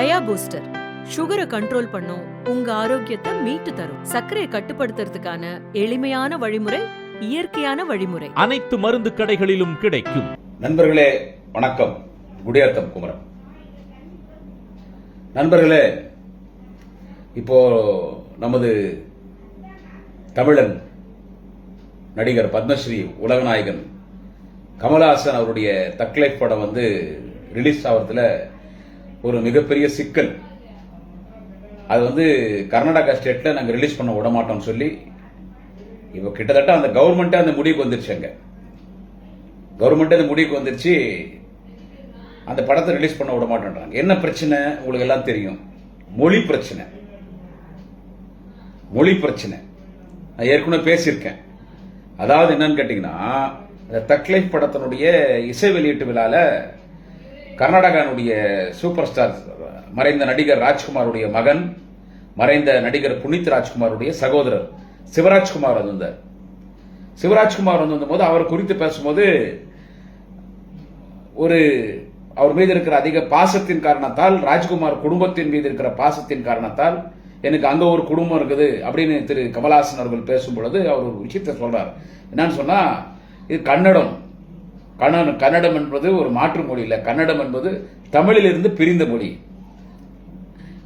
டயா booster சுகரை control பண்ணும், உங்க ஆரோக்கியத்தை மீட்டு தரும். சர்க்கரையை கட்டுப்படுத்துறதுக்கான எளிமையான வழிமுறை, இயற்கையான வழிமுறை. அனைத்து மருந்து கடைகளிலும் கிடைக்கும். நண்பர்களே வணக்கம். குடியாத்தம் குமரன். நண்பர்களே, இப்போ நமது தமிழன் நடிகர் பத்மஸ்ரீ உலகநாயகன் கமலஹாசன் அவருடைய தக்லைஃப் படம் ரிலீஸ் ஆகிறதுல ஒரு மிகப்பெரிய சிக்கல். அது கர்நாடகா ஸ்டேட்ல நாங்க ரிலீஸ் பண்ண விட மாட்டோம்னு சொல்லி இப்போ கிட்டத்தட்ட அந்த கவர்மெண்ட் அந்த முடிவுக்கு வந்துருச்சு. கவர்மெண்ட் அந்த முடிவுக்கு வந்துருச்சு, அந்த படத்தை ரிலீஸ் பண்ண விட மாட்டேன்றாங்க. என்ன பிரச்சனை உங்களுக்கு எல்லாம் தெரியும். மொழி பிரச்சனை. மொழி பிரச்சனை நான் ஏற்கனவே பேசியிருக்கேன். அதாவது என்னன்னு கேட்டீங்கன்னா, இந்த தக்லைஃப் படத்தினுடைய இசை வெளியீட்டு விழால கர்நாடகாவுடைய சூப்பர் ஸ்டார் மறைந்த நடிகர் ராஜ்குமாருடைய மகன், மறைந்த நடிகர் புனித் ராஜ்குமாருடைய சகோதரர் சிவராஜ்குமார் வந்தார். சிவராஜ்குமார் வந்தபோது அவர் குறித்து பேசும்போது, அவர் மீது இருக்கிற அதிக பாசத்தின் காரணத்தால், ராஜ்குமார் குடும்பத்தின் மீது இருக்கிற பாசத்தின் காரணத்தால் எனக்கு அங்க ஒரு குடும்பம் இருக்குது அப்படின்னு திரு கமலஹாசன் அவர்கள் பேசும் பொழுது அவர் ஒரு விஷயத்தை சொல்றார். என்னன்னு சொன்னா, இது கன்னடம் என்பது ஒரு மாற்று மொழி இல்ல. கன்னடம் என்பது தமிழிலிருந்து பிரிந்த மொழி.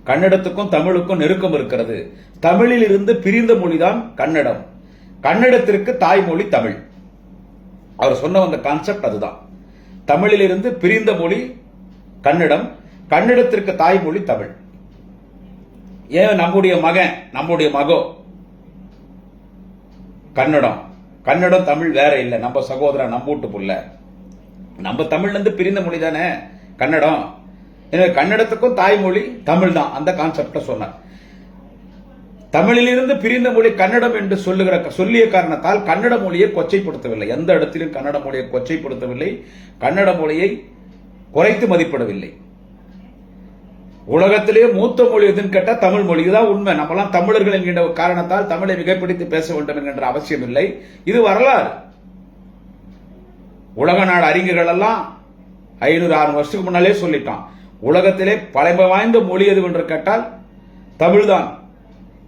கன்னடத்துக்கும் தமிழுக்கும் நெருக்கம் இருக்கிறது. தமிழில் இருந்து பிரிந்த மொழிதான் கன்னடம். கன்னடத்திற்கு தாய்மொழி தமிழ். அவர் சொன்ன அந்த கான்செப்ட் அதுதான். தமிழிலிருந்து பிரிந்த மொழி கன்னடம், கன்னடத்திற்கு தாய்மொழி தமிழ். ஏன் நம்முடைய மகோ கன்னடம் தமிழ் வேற இல்ல. நம்ம சகோதரன், நம்ம வீட்டு புள்ள, நம்ம தமிழ்ல இருந்து பிரிந்த மொழி தானே கன்னடம். எனவே கன்னடத்துக்கும் தாய்மொழி தமிழ் தான். அந்த கான்செப்ட சொன்னார். தமிழிலிருந்து பிரிந்த மொழி கன்னடம் என்று சொல்லிய காரணத்தால் கன்னட மொழியை கொச்சைப்படுத்தவில்லை. எந்த இடத்திலும் கன்னட மொழியை கொச்சைப்படுத்தவில்லை. கன்னட மொழியை குறைத்து மதிப்பிடவில்லை. உலகத்திலேயே மூத்த மொழி எதுன்னு கேட்டா தமிழ் மொழி. இதுதான் உண்மை. நம்மளாம் தமிழர்கள் என்கின்ற காரணத்தால் தமிழை மிகைப்பிடித்து பேச வேண்டும் என்கின்ற அவசியம் இல்லை. இது வரலாறு. உலக நாடு அறிஞர்கள் எல்லாம் 500-600 வருஷத்துக்கு முன்னாலே சொல்லிட்டான், உலகத்திலே பழமை வாய்ந்த மொழி எது என்று கேட்டால் தமிழ் தான்.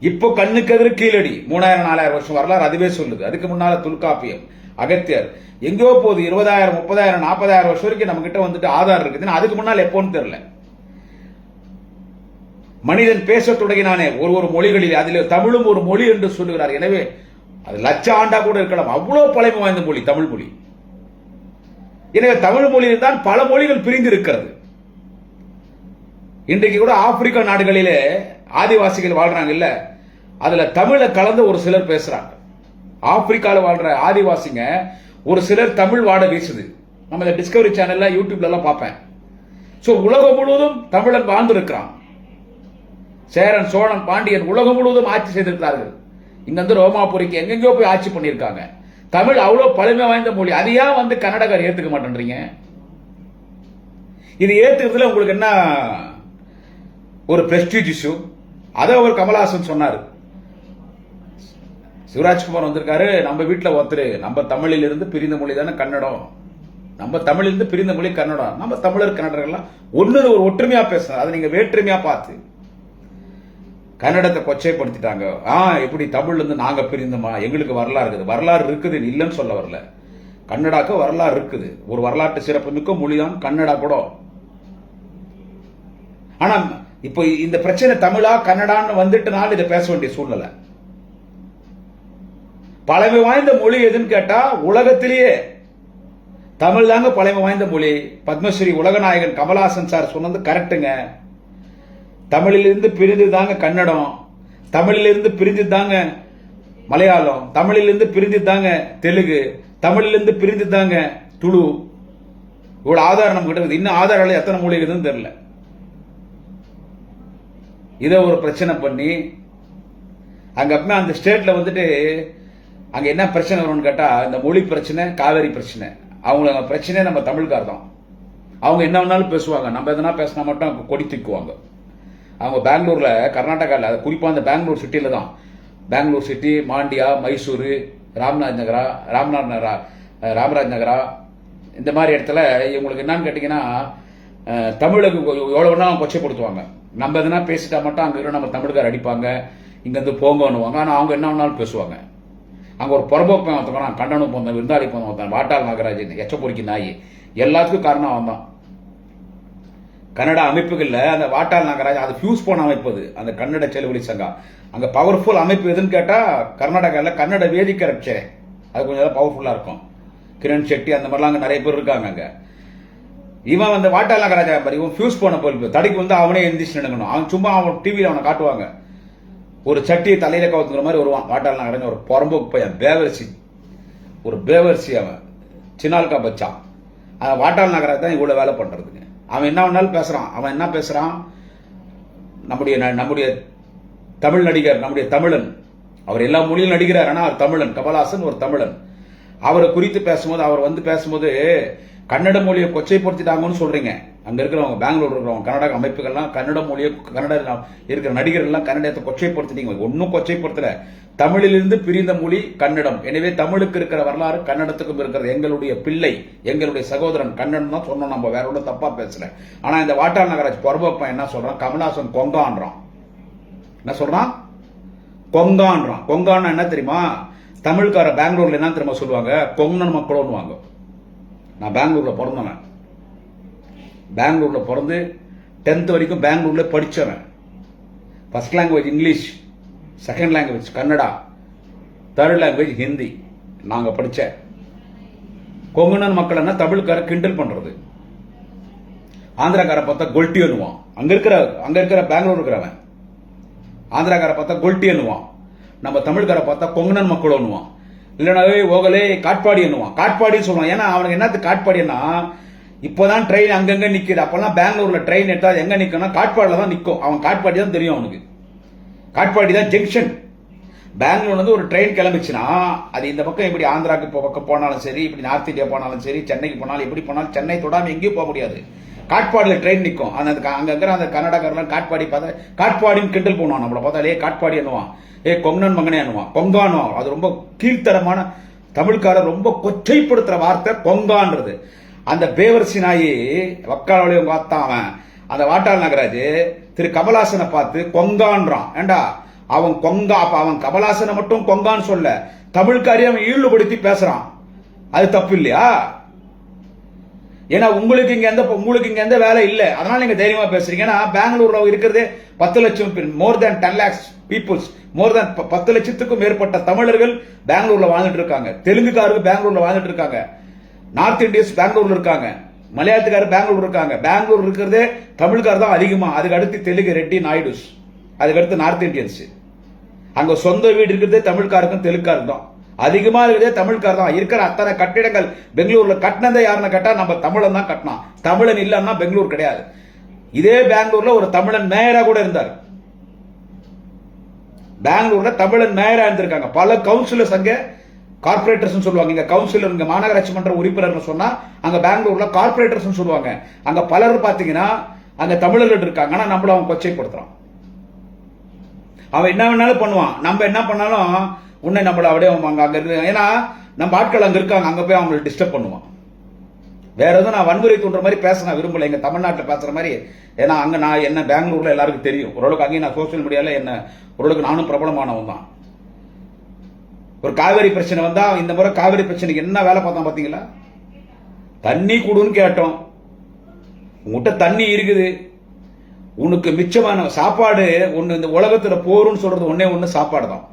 இப்போ கண்ணுக்கு எதிர் கீழடி 3000-4000 வருஷம் வரலாறு அதுவே சொல்லுது. அதுக்கு முன்னால தொல்காப்பியம், அகத்தியர் எங்கேயோ போகுது. 20,000, 30,000, 40,000 வருஷம் வரைக்கும் நம்ம கிட்ட ஆதார் இருக்குது. அதுக்கு முன்னால் எப்போன்னு தெரியல. மனிதன் பேச தொடங்கினானே ஒரு மொழிகளில், அதில் தமிழும் ஒரு மொழி என்று சொல்லுகிறார். எனவே அது லட்ச ஆண்டா கூட இருக்கலாம். அவ்வளவு பழமை வாய்ந்த மொழி தமிழ் மொழி. எனவே தமிழ் மொழியில் தான் பல மொழிகள் பிரிந்து இருக்கிறது. இன்றைக்கு கூட ஆப்பிரிக்கா நாடுகளிலே ஆதிவாசிகள் வாழ்றாங்க இல்ல, அதுல தமிழை கலந்து ஒரு சிலர் பேசுறாங்க. ஆப்பிரிக்காவில் வாழ்ற ஆதிவாசிங்க ஒரு சிலர் தமிழ் வாட வீசுது. நம்ம இந்த டிஸ்கவரி சேனல்ல, யூடியூப்ல எல்லாம் பார்ப்பேன். சோ உலகம் முழுவதும் தமிழன் வாழ்ந்திருக்கிறான். சேரன், சோழன், பாண்டியன் உலகம் முழுவதும் ஆட்சி செய்திருக்கிறார்கள். இங்க ரோமாபுரிக்கு எங்கெங்கயோ போய் ஆட்சி பண்ணியிருக்காங்க. தமிழ் அவ்வளவு பழமை வாய்ந்த மொழி. அது ஏன் கர்நாடகா ஏத்துக்க மாட்டேன்றீங்க? இது ஏத்துக்கிறதுல உங்களுக்கு என்ன ஒரு பிரஸ்டீஜ் இஷ்யூ? அதை அவர் கமலஹாசன் சொன்னார். சிவராஜ்குமார் வந்திருக்காரு, நம்ம வீட்டுல ஒருத்தர் நம்ம தமிழில் இருந்து பிரிந்த மொழி தானே கன்னடம், நம்ம தமிழிலிருந்து பிரிந்த மொழி கன்னடம், நம்ம தமிழர் கன்னடர்கள்லாம் ஒன்னு ஒரு ஒற்றுமையா பேசுறாங்க. அதை நீங்க வேற்றுமையா பார்த்து கன்னடத்தை கொச்சைப்படுத்திட்டாங்க. எப்படி தமிழ்ல இருந்து நாங்க பிரிந்தோமா, எங்களுக்கு வரலாறு இருக்குது. வரலாறு இருக்குது, இல்லைன்னு சொல்ல வரல. கன்னடாக்கு வரலாறு இருக்குது. ஒரு வரலாற்று சிறப்பு மிக்க மொழிதான் கன்னடா கூட. ஆனா இப்போ இந்த பிரச்சனை தமிழா கன்னடான்னு வந்துட்டுனால இதை பேச வேண்டிய சூழ்நிலை. பழமை வாய்ந்த மொழி எதுன்னு கேட்டா உலகத்திலேயே தமிழ் தாங்க பழமை வாய்ந்த மொழி. பத்மஸ்ரீ உலகநாயகன் கமலஹாசன் சார் சொன்னது கரெக்டுங்க. தமிழிலிருந்து பிரிந்து தாங்க கன்னடம், தமிழிலிருந்து பிரிந்து தாங்க மலையாளம், தமிழிலிருந்து பிரிந்து தாங்க தெலுங்கு, தமிழிலிருந்து பிரிந்து தாங்க துளு. இவ்வளவு ஆதாரம் நம்ம கிட்ட. இன்னும் ஆதாரம் எத்தனை மொழி இருக்குதுன்னு தெரியல. இதை ஒரு பிரச்சனை பண்ணி அங்க அந்த ஸ்டேட்ல அங்க என்ன பிரச்சனை வரும்னு கேட்டா, இந்த மொழி பிரச்சனை, காவேரி பிரச்சனை. அவங்க பிரச்சனை நம்ம தமிழ்கார் தான். அவங்க என்ன வேணாலும் பேசுவாங்க. நம்ம எதனா பேசினா மட்டும் கொடி தூக்குவாங்க. அவங்க பெங்களூர்ல, கர்நாடகாவில், குறிப்பா அந்த பெங்களூர் சிட்டியில தான், பெங்களூர் சிட்டி, மாண்டியா, மைசூரு, ராமராஜ் நகரா இந்த மாதிரி இடத்துல இவங்களுக்கு என்னன்னு கேட்டீங்கன்னா, தமிழுக்கு எவ்வளோ வேணா கொச்சைப்படுத்துவாங்க. நம்ம எதுனா பேசிட்டா மட்டும் அங்கே இருக்கிற நம்ம தமிழ்கார் அடிப்பாங்க, இங்கேருந்து போங்கன்னுவாங்க. ஆனால் அவங்க என்ன வேணாலும் பேசுவாங்க. அங்கே ஒரு புறம்போக்கு ஒருத்தவங்க கண்டனம் போந்தேன், விருந்தாளி போந்தேன் ஒருத்தன், வாட்டாள் நாகராஜன், எச்ச பொறுக்கி நாய், எல்லாத்துக்கும் காரணம் அவன் தான். கன்னட அமைப்புகளில் அந்த வாட்டாள் நாகராஜ் அது ஃபியூஸ் போன அமைப்பு, அது அந்த கன்னட செலுவலி சங்கம். அங்கே பவர்ஃபுல் அமைப்பு எதுன்னு கேட்டால் கர்நாடகாவில் கன்னட வேதிக்கை ரட்சே, அது கொஞ்சம் பவர்ஃபுல்லாக இருக்கும். கிரண் செட்டி அந்த மாதிரிலாம் அங்கே நிறைய பேர் இருக்காங்க. அங்கே இவன் வந்து வாட்டாள் நாகராஜா பாரு, இவன் ஃபியூஸ் போன பொறுப்பு தடைக்கு வந்து அவனே எந்திரிச்சு நினைக்கணும். அவன் சும்மா அவன் டிவியில் அவனை காட்டுவாங்க, ஒரு சட்டியை தலையில கவுத்துக்கிற மாதிரி வருவான். வாட்டாள் நாகராஜன் ஒரு புறம்போக்கு பையன், பேவரிசி, ஒரு பேவரிசி. அவன் சின்னால்கா பச்சான். அவன் வாட்டாள் நாகராஜ் தான் இவ்வளோ வேலை பண்ணுறதுக்கு. அவன் என்ன வேணாலும் பேசுகிறான். அவன் என்ன பேசுகிறான், நம்முடைய தமிழ் நடிகர், நம்முடைய தமிழன், அவர் எல்லா மொழியும் நடிக்கிறார், ஆனால் அவர் தமிழன். கமலஹாசன் ஒரு தமிழன். அவரை குறித்து பேசும்போது, அவர் வந்து பேசும்போது கன்னட மொழியை கொச்சைப்படுத்திட்டாங்கன்னு சொல்றீங்க. அங்க இருக்கிறவங்க, பெங்களூர் இருக்கிறவங்க, கன்னட அமைப்புகள்லாம் கன்னட மொழியை, கன்னட இருக்கிற நடிகர்கள்லாம் கன்னடத்தை கொச்சைப்படுத்திட்டீங்க. ஒன்னும் கொச்சைப்படுத்தல. தமிழிலிருந்து பிரிந்த மொழி கன்னடம். எனவே தமிழுக்கு இருக்கிற வரலாறு கன்னடத்துக்கும் இருக்கிறது. எங்களுடைய பிள்ளை, எங்களுடைய சகோதரன் கன்னடம் தான் சொன்னோம். நம்ம வேற ஒன்றும் தப்பா பேசல. ஆனா இந்த வாட்டாள் நாகராஜ் பொறம்போப்பன் என்ன சொல்றான், கமலஹாசன் கொங்கான்றான். என்ன சொல்றான், கொங்கான்றான். கொங்கான்னா என்ன தெரியுமா, தமிழ்கார பெங்களூர்ல என்ன தெரியுமா சொல்லுவாங்க, கொங்கன் மக்களோன்னு வாங்க. நான் பெங்களூர்ல பிறந்தவன். பெங்களூர்ல பிறந்து 10th வரைக்கும் பெங்களூர்ல படிச்சவன். First language English, second language Kannada, third language Hindi நாங்க படிச்ச. கொங்கணன் மக்கள் என்ன தமிழ்கார கிண்டல் பண்றது. ஆந்திராக்கார பார்த்தா கொல்ட்டி அனுவான். அங்க இருக்கிற பெங்களூர் இருக்கிறவன் ஆந்திராக்கார பார்த்தா கொல்ட்டி அனுவான். நம்ம தமிழ்கார பார்த்தா கொங்கணன் மக்கள் அனுவான். இல்லைனாவே ஓகலே காட்பாடி என்னுவான். காட்பாடின்னு சொல்லுவான். ஏன்னா அவனுக்கு என்னத்துக்கு காட்பாடினா, இப்போதான் ட்ரெயின் அங்கங்க நிக்குது. அப்பெல்லாம் பெங்களூர்ல ட்ரெயின் எடுத்தா எங்க நிக்கணும், காட்பாடில தான் நிற்கும். அவன் காட்பாடி தான் தெரியும் அவனுக்கு. காட்பாடி தான் ஜங்ஷன். பெங்களூர்ல இருந்து ஒரு ட்ரெயின் கிளம்பிச்சுன்னா அது இந்த பக்கம் எப்படி ஆந்திராக்கு பக்கம் போனாலும் சரி, இப்படி நார்த் இந்தியா போனாலும் சரி, சென்னைக்கு போனாலும் எப்படி போனாலும் சென்னை தொடாம எங்கேயும் போக முடியாது. காட்பாடியில் ட்ரெயின் நிற்கும். அங்க இருக்கிற அந்த கன்னடக்காரெல்லாம் காட்பாடி பார்த்தா காட்பாடின்னு கிண்டல் பண்ணுவான். நம்மளை பார்த்தாலே காட்பாடி என்னுவான், கொங்கணன் மகனே அனுவான், கொங்கானுவான். அது ரொம்ப கீழ்த்தரமான தமிழ்காரர் ரொம்ப கொச்சைப்படுத்துற வார்த்தை கொங்கான்றது. அந்த பேவர்சி நாயி வக்காலோடையும் பார்த்தான் அவன். அந்த வாட்டாள் நாகராஜ் திரு கமலஹாசனை பார்த்து கொங்கான்றான். ஏண்டா அவன் கொங்கா, அப்ப அவன் கமலஹாசனை மட்டும் கொங்கான்னு சொல்ல, தமிழ்காரையும் அவன் ஈடுபடுத்தி பேசுறான். அது தப்பு இல்லையா? ஏன்னா உங்களுக்கு இங்க எந்த வேலை இல்லை, அதனால நீங்க தைரியமா பேசுறீங்க. ஏன்னா பெங்களூர்ல இருக்கிறதே 10 லட்சம் பேர், மோர் தேன் 10 lakhs பீப்புள்ஸ், மோர் தேன் 10 லட்சத்துக்கும் மேற்பட்ட தமிழர்கள் பெங்களூர்ல வாழ்ந்துட்டு இருக்காங்க. தெலுங்குக்காரர்கள் பெங்களூர்ல வாழ்ந்துட்டு இருக்காங்க. நார்த் இந்தியன்ஸ் பெங்களூர்ல இருக்காங்க. மலையாளத்துக்காரர் பெங்களூர் இருக்காங்க. பெங்களூர் இருக்கிறதே தமிழ்காரர் தான் அதிகமா. அதுக்கு அடுத்து தெலுங்கு, ரெட்டி, நாயுடுஸ், அதுக்கு அடுத்து நார்த் இந்தியன்ஸ். அங்க சொந்த வீடு இருக்கிறதே தமிழ்காருக்கும் தெலுங்காரர் தான் அதிகமா இருக்கிறதே. தமிழ்காரர் தான் இருக்கிற அத்தனை கட்டிடங்கள் பெங்களூர்ல கட்டினதை யாருன்னு கேட்டா நம்ம தமிழன் தான் கட்டினான். தமிழன் இல்லன்னா பெங்களூர் கிடையாது. இதே பெங்களூர்ல ஒரு தமிழன் மேயரா கூட இருந்தார். பெங்களூர்ல தமிழன் மேயரா இருந்திருக்காங்க. பல கவுன்சிலர்ஸ் அங்க கார்பரேட்டர்ஸ் சொல்லுவாங்க. இங்க கவுன்சிலர், இங்க மாநகராட்சி மன்ற உறுப்பினர் சொன்னா அங்க பெங்களூர்ல கார்பரேட்டர்ஸ் சொல்லுவாங்க. அங்க பலர் பாத்தீங்கன்னா அங்க தமிழர்கள் இருக்காங்க. ஆனா நம்மள அவன் கொச்சைப்படுத்துறான். அவன் என்ன வேணாலும் பண்ணுவான். நம்ம என்ன பண்ணாலும் உன்னை நம்மள அப்படியே அங்க இருக்கு. ஏன்னா நம்ம ஆட்கள் அங்க இருக்காங்க, அங்க போய் அவங்களை டிஸ்டர்ப் பண்ணுவான். வேற எதுவும் நான் வன்முறை தூண்டுற மாதிரி பேச நான் விரும்பல, எங்க தமிழ்நாட்டில் பேசுற மாதிரி. ஏன்னா அங்க நான் என்ன பெங்களூர்ல எல்லாருக்கும் தெரியும் ஓரளவுக்கு. அங்கேயும் நான் சோசியல் மீடியால என்ன ஓரளவுக்கு நானும் பிரபலமானவன் தான். ஒரு காவிரி பிரச்சனை வந்தா, இந்த முறை காவிரி பிரச்சனைக்கு என்ன வேலை பார்த்தோம் பாத்தீங்களா? தண்ணி குடுன்னு கேட்டோம். உங்ககிட்ட தண்ணி இருக்குது, உனக்கு மிச்சமான சாப்பாடு ஒண்ணு, இந்த உலகத்துல போருன்னு சொல்றது ஒண்ணு சாப்பாடு தான்.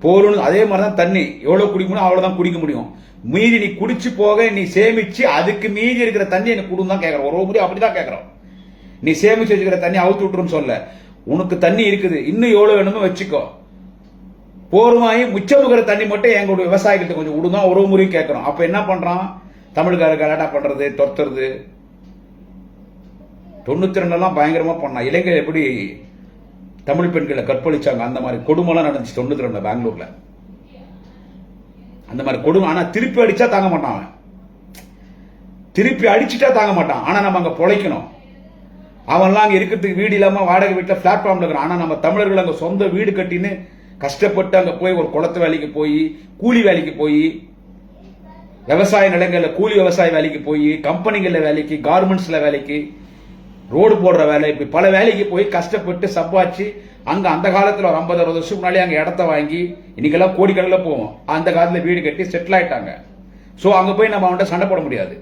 போருன்னு அதே மாதிரிதான் தண்ணி. எவ்வளவு குடிக்க முடியும் அவ்வளவுதான் குடிக்க முடியும். மீதி நீ குடிச்சு போக நீ சேமிச்சு அதுக்கு மீதி இருக்கிற தண்ணி எனக்கு குடுன்னு தான் கேட்கறோம். ஒரு முறை அப்படிதான் கேட்கறோம். நீ சேமிச்சு வச்சுக்கிற தண்ணி அவுத்து விட்டுருன்னு சொல்ல. உனக்கு தண்ணி இருக்குது, இன்னும் எவ்வளவு வேணுமோ வச்சுக்கோ. போருமாயி மிச்சமுகிற தண்ணி மட்டும் எங்களுடைய விவசாயிகிட்ட கொஞ்சம் விடுதான் ஒரு முறையும் கேட்கறோம். அப்ப என்ன பண்றான் தமிழ்காரர், கலாட்டா பண்றது, தொத்துறது. 92 பயங்கரமா பண்ணான். இலங்கையில் எப்படி தமிழ் பெண்களை கற்பழிச்சாங்க, அந்த மாதிரி கொடுமைலாம் நடந்துச்சு 92 பெங்களூர்ல. அந்த மாதிரி கொடுமை. ஆனா திருப்பி அடிச்சா தாங்க மாட்டான் அவன். திருப்பி அடிச்சுட்டா தாங்க மாட்டான். ஆனா நம்ம அங்க பொழைக்கணும். அவன்லாம் அங்க இருக்கிறதுக்கு வீடு இல்லாம வாடகை வீட்டுல பிளாட்ஃபார்ம்ல இருக்கிறான். ஆனா நம்ம தமிழர்கள் அங்க சொந்த வீடு கட்டின்னு கஷ்டப்பட்டு அங்க போய் ஒரு குளத்து வேலைக்கு போய், கூலி வேலைக்கு போய், விவசாய நிலங்கள்ல கூலி விவசாய வேலைக்கு போய், கம்பெனிகள்ல வேலைக்கு, கார்மெண்ட்ஸ்ல வேலைக்கு, ரோடு போடுற வேலை, இப்படி பல வேலைக்கு போய் கஷ்டப்பட்டு சம்பாதிச்சு அங்க அந்த காலத்துல ஒரு 50-60 வருஷம் முன்னாடி அங்க இடத்த வாங்கி, இன்னைக்கெல்லாம் கோடிக்கணக்கில் போவோம், அந்த காலத்துல வீடு கட்டி செட்டில் ஆயிட்டாங்க. சோ அங்க போய் நம்ம அவன்கிட்ட சண்டை போட முடியாது.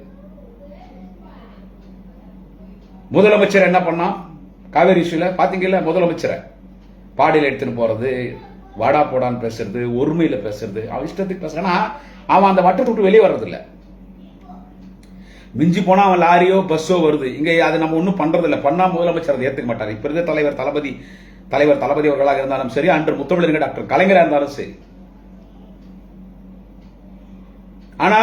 முதலமைச்சர் என்ன பண்ணா காவேரி இஷ்யூல பாத்தீங்கல்ல, முதலமைச்சரை பாடியில் எடுத்துன்னு போறது, வாடா போடான்னு பேசுறது, ஒருமையில பேசுறது, அவன் இஷ்டத்துக்கு பேசுறானா அவன் அந்த வட்டத்தை விட்டு வெளியே வர்றது இல்ல. மிஞ்சி போனா அவன் லாரியோ பஸ்ஸோ வருது, இங்க அதை நம்ம ஒன்றும் பண்றது இல்லை. பண்ணா முதலமைச்சர் அதை ஏத்துக்க மாட்டார். இப்ப இருக்க தலைவர் தளபதி அவர்களாக இருந்தாலும் சரி, அன்று முத்தமிழர் டாக்டர் கலைஞரா இருந்தாலும் சரி. ஆனா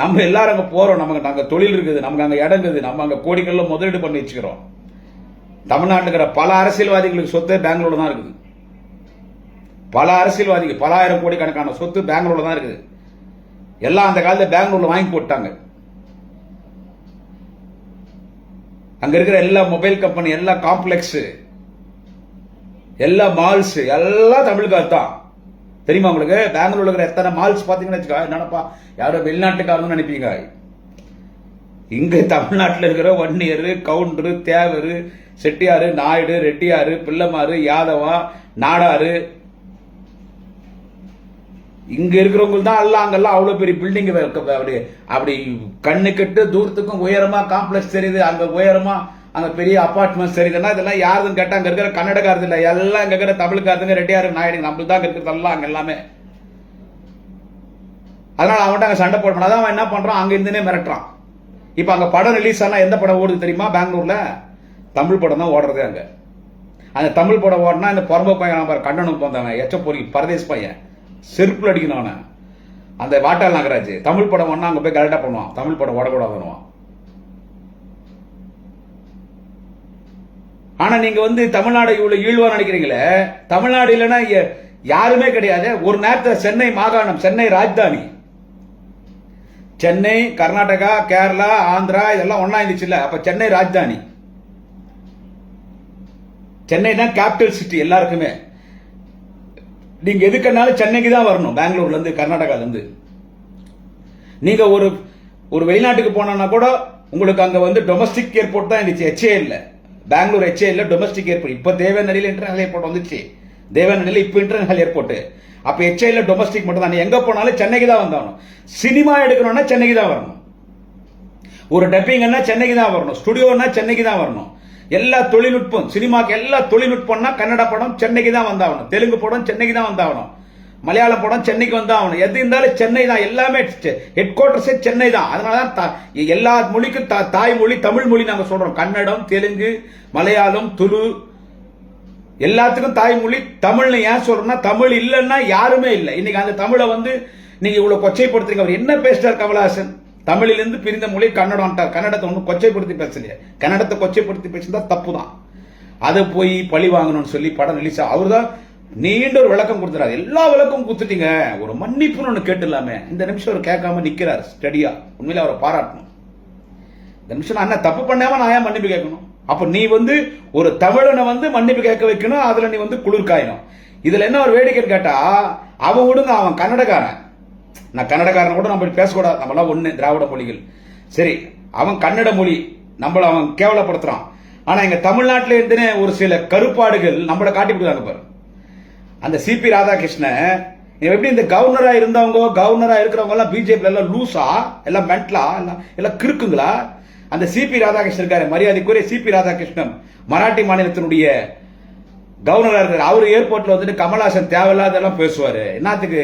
நம்ம எல்லாரும் அங்க போறோம், நமக்கு அங்க தொழில் இருக்குது, நமக்கு அங்க இடம் இருக்குது, நம்ம அங்க கோடிகள்ல முதலீடு பண்ணி வச்சுக்கிறோம். தமிழ்நாட்டில் இருக்கிற பல அரசியல்வாதிகளுக்கு சொத்து பெங்களூர்ல தான் இருக்குது. பல அரசியல்வாதிகள் பல ஆயிரம் கோடி கணக்கான சொத்து பெங்களூர்ல தான் இருக்குது. எல்லாம் அந்த காலத்துல பெங்களூர்ல வாங்கி போட்டாங்க. அங்க இருக்கிற எல்லா மொபைல் கம்பெனி, எல்லா காம்ப்ளெக்ஸ், எல்லா மால்ஸ் எல்லாம் தமிழ்கார் தான். தெரியுமா உங்களுக்கு? பெங்களூர்ல இருக்கிற எத்தனை மால்ஸ் பாத்தீங்கன்னா என்னப்பா யாரோ வெளிநாட்டுக்காரன்னு நினைப்பீங்க. இங்க தமிழ்நாட்டில் இருக்கிற வன்னியர், கவுண்டரு, தேவர், செட்டியாரு, நாயுடு, ரெட்டியாரு, பிள்ளைமாரு, யாதவா, நாடாரு, இங்க இருக்கிறவங்க தான் எல்லாம் அங்கெல்லாம் அவ்வளவு பெரிய பில்டிங் அப்படி கண்ணு கட்டு தூரத்துக்கும் உயரமா காம்ப்ளெக்ஸ் தெரியுது, அங்க உயரமா அங்க பெரிய அபார்ட்மெண்ட்ஸ் தெரியுதுன்னா இதெல்லாம் யாருன்னு கேட்டா அங்க இருக்கிற கன்னடக்காரது இல்ல, எல்லாம் இங்க இருக்கிற தமிழ்காரதுங்க, ரெட்டியாரு, நாயுடு, நம்மளுக்கு தான் இருக்கிறது எல்லாம் அங்க எல்லாமே. அதனால அவன்கிட்ட அங்க சண்டை போட அதான் அவன் என்ன பண்றான், அங்க இருந்துனே மிரட்டுறான். இப்ப அங்க படம் ரிலீஸ் ஆனா எந்த படம் ஓடுது தெரியுமா? பெங்களூர்ல தமிழ் படம் தான் ஓடுறது. அங்க அந்த தமிழ் படம் ஓடினா இந்த பொறம்ப பையன் கண்டனுக்கு வந்தவன் எச்சப்பொறி பரதேஷ் பையன் செருப்புல அடிக்கணும் அவனை, அந்த வாட்டாள் நாகராஜ். தமிழ் படம் ஒன்னா அங்க போய் கரெக்டா பண்ணுவான், தமிழ் படம் ஓடக்கூடாதுன்னுவான். ஆனா நீங்க வந்து தமிழ்நாடு இவ்வளவு ஈழ்வா நினைக்கிறீங்களே, தமிழ்நாடு இல்லைன்னா யாருமே கிடையாது. ஒரு நேரத்தில் சென்னை மாகாணம், சென்னை ராஜதானி, சென்னை, கர்நாடகா, கேரளா, ஆந்திரா இதெல்லாம் ஒன்னா இருந்துச்சு இல்ல. அப்ப சென்னை ராஜதானி, சென்னை தான் கேபிட்டல் சிட்டி எல்லாருக்குமே. நீங்க எதுக்குனாலும் சென்னைக்கு தான் வரணும், பெங்களூர்ல இருந்து, கர்நாடகால இருந்து. நீங்க ஒரு வெளிநாட்டுக்கு போனா கூட உங்களுக்கு அங்க வந்து டொமஸ்டிக் ஏர்போர்ட் தான் இருந்துச்சு, HA இல்ல. பெங்களூர் HA இல்ல, டொமஸ்டிக் ஏர்போர்ட். இப்ப தேவநல்லியில் இன்டர்நேஷனல் ஏர்போர்ட் வந்துச்சு, தேவநல்லியில் இப்ப இன்டர்நேஷனல் ஏர்போர்ட். அப்ப HA இல்ல, டொமஸ்டிக் மட்டும் தான். எங்க போனாலும் சென்னைக்கு தான் வந்தாகணும். சினிமா எடுக்கணும்னா சென்னைக்கு தான் வரணும், ஒரு டப்பிங்னா சென்னைக்கு தான் வரணும், ஸ்டுடியோனா சென்னைக்கு தான் வரணும். எல்லா தொழில்நுட்பம், சினிமாக்கு எல்லா தொழில்நுட்பம்னா கன்னட படம் சென்னைக்கு தான் வந்தாகணும், தெலுங்கு படம் சென்னைக்கு தான் வந்தாகணும், மலையாளம் படம் சென்னைக்கு வந்தாகணும். எது இருந்தாலும் சென்னை தான், எல்லாமே ஹெட் குவார்டர்ஸே சென்னை தான். அதனாலதான் எல்லா மொழிக்கும் தாய்மொழி தமிழ் மொழி நாங்க சொல்றோம். கன்னடம், தெலுங்கு, மலையாளம், துளு எல்லாத்துக்கும் தாய்மொழி தமிழ்னு ஏன் சொல்றோம்னா, தமிழ் இல்லைன்னா யாருமே இல்லை. இன்னைக்கு அந்த தமிழை வந்து நீங்க இவ்வளவு கொச்சைப்படுத்துறீங்க. அவர் என்ன பேசுறார் கமலஹாசன்? தமிழிலிருந்து பிரிந்த மொழி கன்னடம். கன்னடத்தை ஒன்றும் கொச்சைப்படுத்தி பேசலையே, கன்னடத்தை கொச்சைப்படுத்தி பேசினா தப்பு தான். அதை போய் பழி வாங்கணும்னு சொல்லி படம் ரிலீஸ் அவர் தான் நீண்ட ஒரு விளக்கம் கொடுத்துறாரு. எல்லா விளக்கம் கொடுத்துட்டீங்க, ஒரு மன்னிப்புன்னு ஒன்று கேட்டுலாமே. இந்த நிமிஷம் அவர் கேட்காம நிக்கிறார் ஸ்டடியா. உண்மையில அவரை பாராட்டணும். இந்த நிமிஷம் அண்ணா தப்பு பண்ணாம நான் ஏன் மன்னிப்பு கேட்கணும்? அப்ப நீ வந்து ஒரு தமிழனை வந்து மன்னிப்பு கேட்க வைக்கணும், அதுல நீ வந்து குளிர் காயணும். இதுல என்ன ஒரு வேடிக்கை கேட்டா, அவன் விடுங்க, அவன் கன்னடக்காரன். நான் கன்னடக்காரன் கூட நம்ம பேசக்கூடாது, நம்மளாம் ஒண்ணு திராவிட மொழிகள். சரி, அவன் கன்னட மொழி, நம்மள அவன் கேவலப்படுத்துறான். ஆனா எங்க தமிழ்நாட்டில இருந்துனே ஒரு சில கருப்பாடுகள் நம்மளை காட்டி கொடுத்தாங்க பாரு. அந்த CP ராதாகிருஷ்ணன் எப்படி இந்த கவர்னரா இருந்தவங்க, கவர்னரா இருக்கிறவங்க எல்லாம் பிஜேபி எல்லாம் லூசா, எல்லாம் மென்டலா, எல்லாம் கிறுக்குங்களா? அந்த CP ராதாகிருஷ்ணன் இருக்காரு, மரியாதைக்குரிய CP ராதாகிருஷ்ணன், மராட்டி மாநிலத்தினுடைய கவர்னரா இருக்காரு. அவரு ஏர்போர்ட்ல வந்துட்டு கமலஹாசன் தேவையில்லாதெல்லாம் பேசுவாரு. என்னத்துக்கு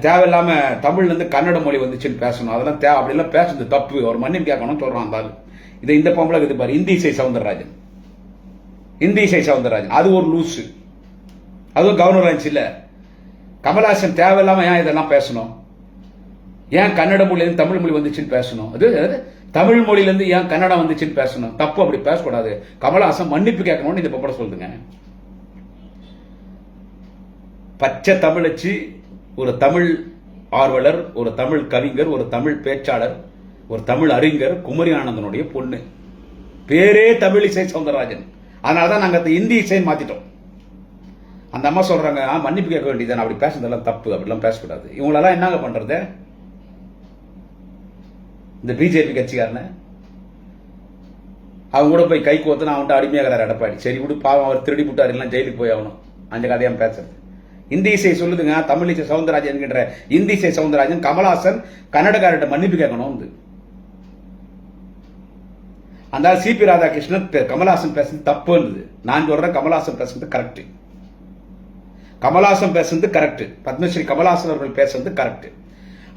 தேவையில்லாம தமிழ்ல இருந்து கன்னட மொழி வந்துச்சுன்னு பேசணும், அதெல்லாம் அப்படி எல்லாம் பேசுறது தப்பு, அவர் மன்னிப்பு கேட்கணும்னு சொல்றான். இருந்தாலும் இந்த பொம்பளை இது பாரு, இந்தி இசை சவுந்தரராஜன் அது ஒரு லூசு, அதுவும் கவர்னர் ஆச்சு இல்ல. கமலஹாசன் தேவையில்லாம ஏன் இதெல்லாம் பேசணும்? ஏன் கன்னட மொழியிலிருந்து தமிழ் மொழி வந்துச்சுன்னு பேசணும்? அது தமிழ் மொழியிலிருந்து ஏன் கன்னடம் வந்துச்சுன்னு பேசணும்? தப்பு, அப்படி பேசக்கூடாது. கமலஹாசன் மன்னிப்பு கேட்கணும்னு இந்த பொம்பளை சொல்லுங்க. பச்சை தமிழச்சி, ஒரு தமிழ் ஆர்வலர், ஒரு தமிழ் கவிஞர், ஒரு தமிழ் பேச்சாளர், ஒரு தமிழ் அறிஞர், குமரி ஆனந்தனுடைய பொண்ணு. பேரே தமிழ் இசை சவுந்தரராஜன். அதனாலதான் நாங்க இந்தி இசைன்னு மாத்திட்டோம். அந்த அம்மா சொல்றாங்க மன்னிப்பு கேட்க வேண்டியது, அப்படி பேசுறதெல்லாம் தப்பு, அப்படிலாம் பேசக்கூடாது. இவங்களெல்லாம் என்னங்க பண்றது? இந்த பிஜேபி கட்சிக்காரன அவங்க கூட போய் கை கோத்து நான் அவன்கிட்ட அடிமையாகிறார் எடப்பாடி. சரி விடு, பாவம் அவர் திருடி விட்டார், எல்லாம் ஜெயிலுக்கு போய் ஆகணும். அந்த கதையாம பேசுறது. இந்தி இசை சொல்லுதுங்க, தமிழ் இசை சவுந்தரராஜன் என்கின்ற இந்தி இசை சவுந்தரராஜன் கமல்ஹாசன் கன்னடக்காரர்கிட்ட மன்னிப்பு கேட்கணும். அந்த சிபி ராதாகிருஷ்ணன் கமல்ஹாசன் பேசுறது தப்பு இருந்தது. நான் சொல்றேன் கமல்ஹாசன் பேசுறது கரெக்ட். கமல்ஹாசன் பேசுறது கரெக்ட். பத்மஸ்ரீ கமல்ஹாசன் அவர்கள் பேசுறது கரெக்ட்.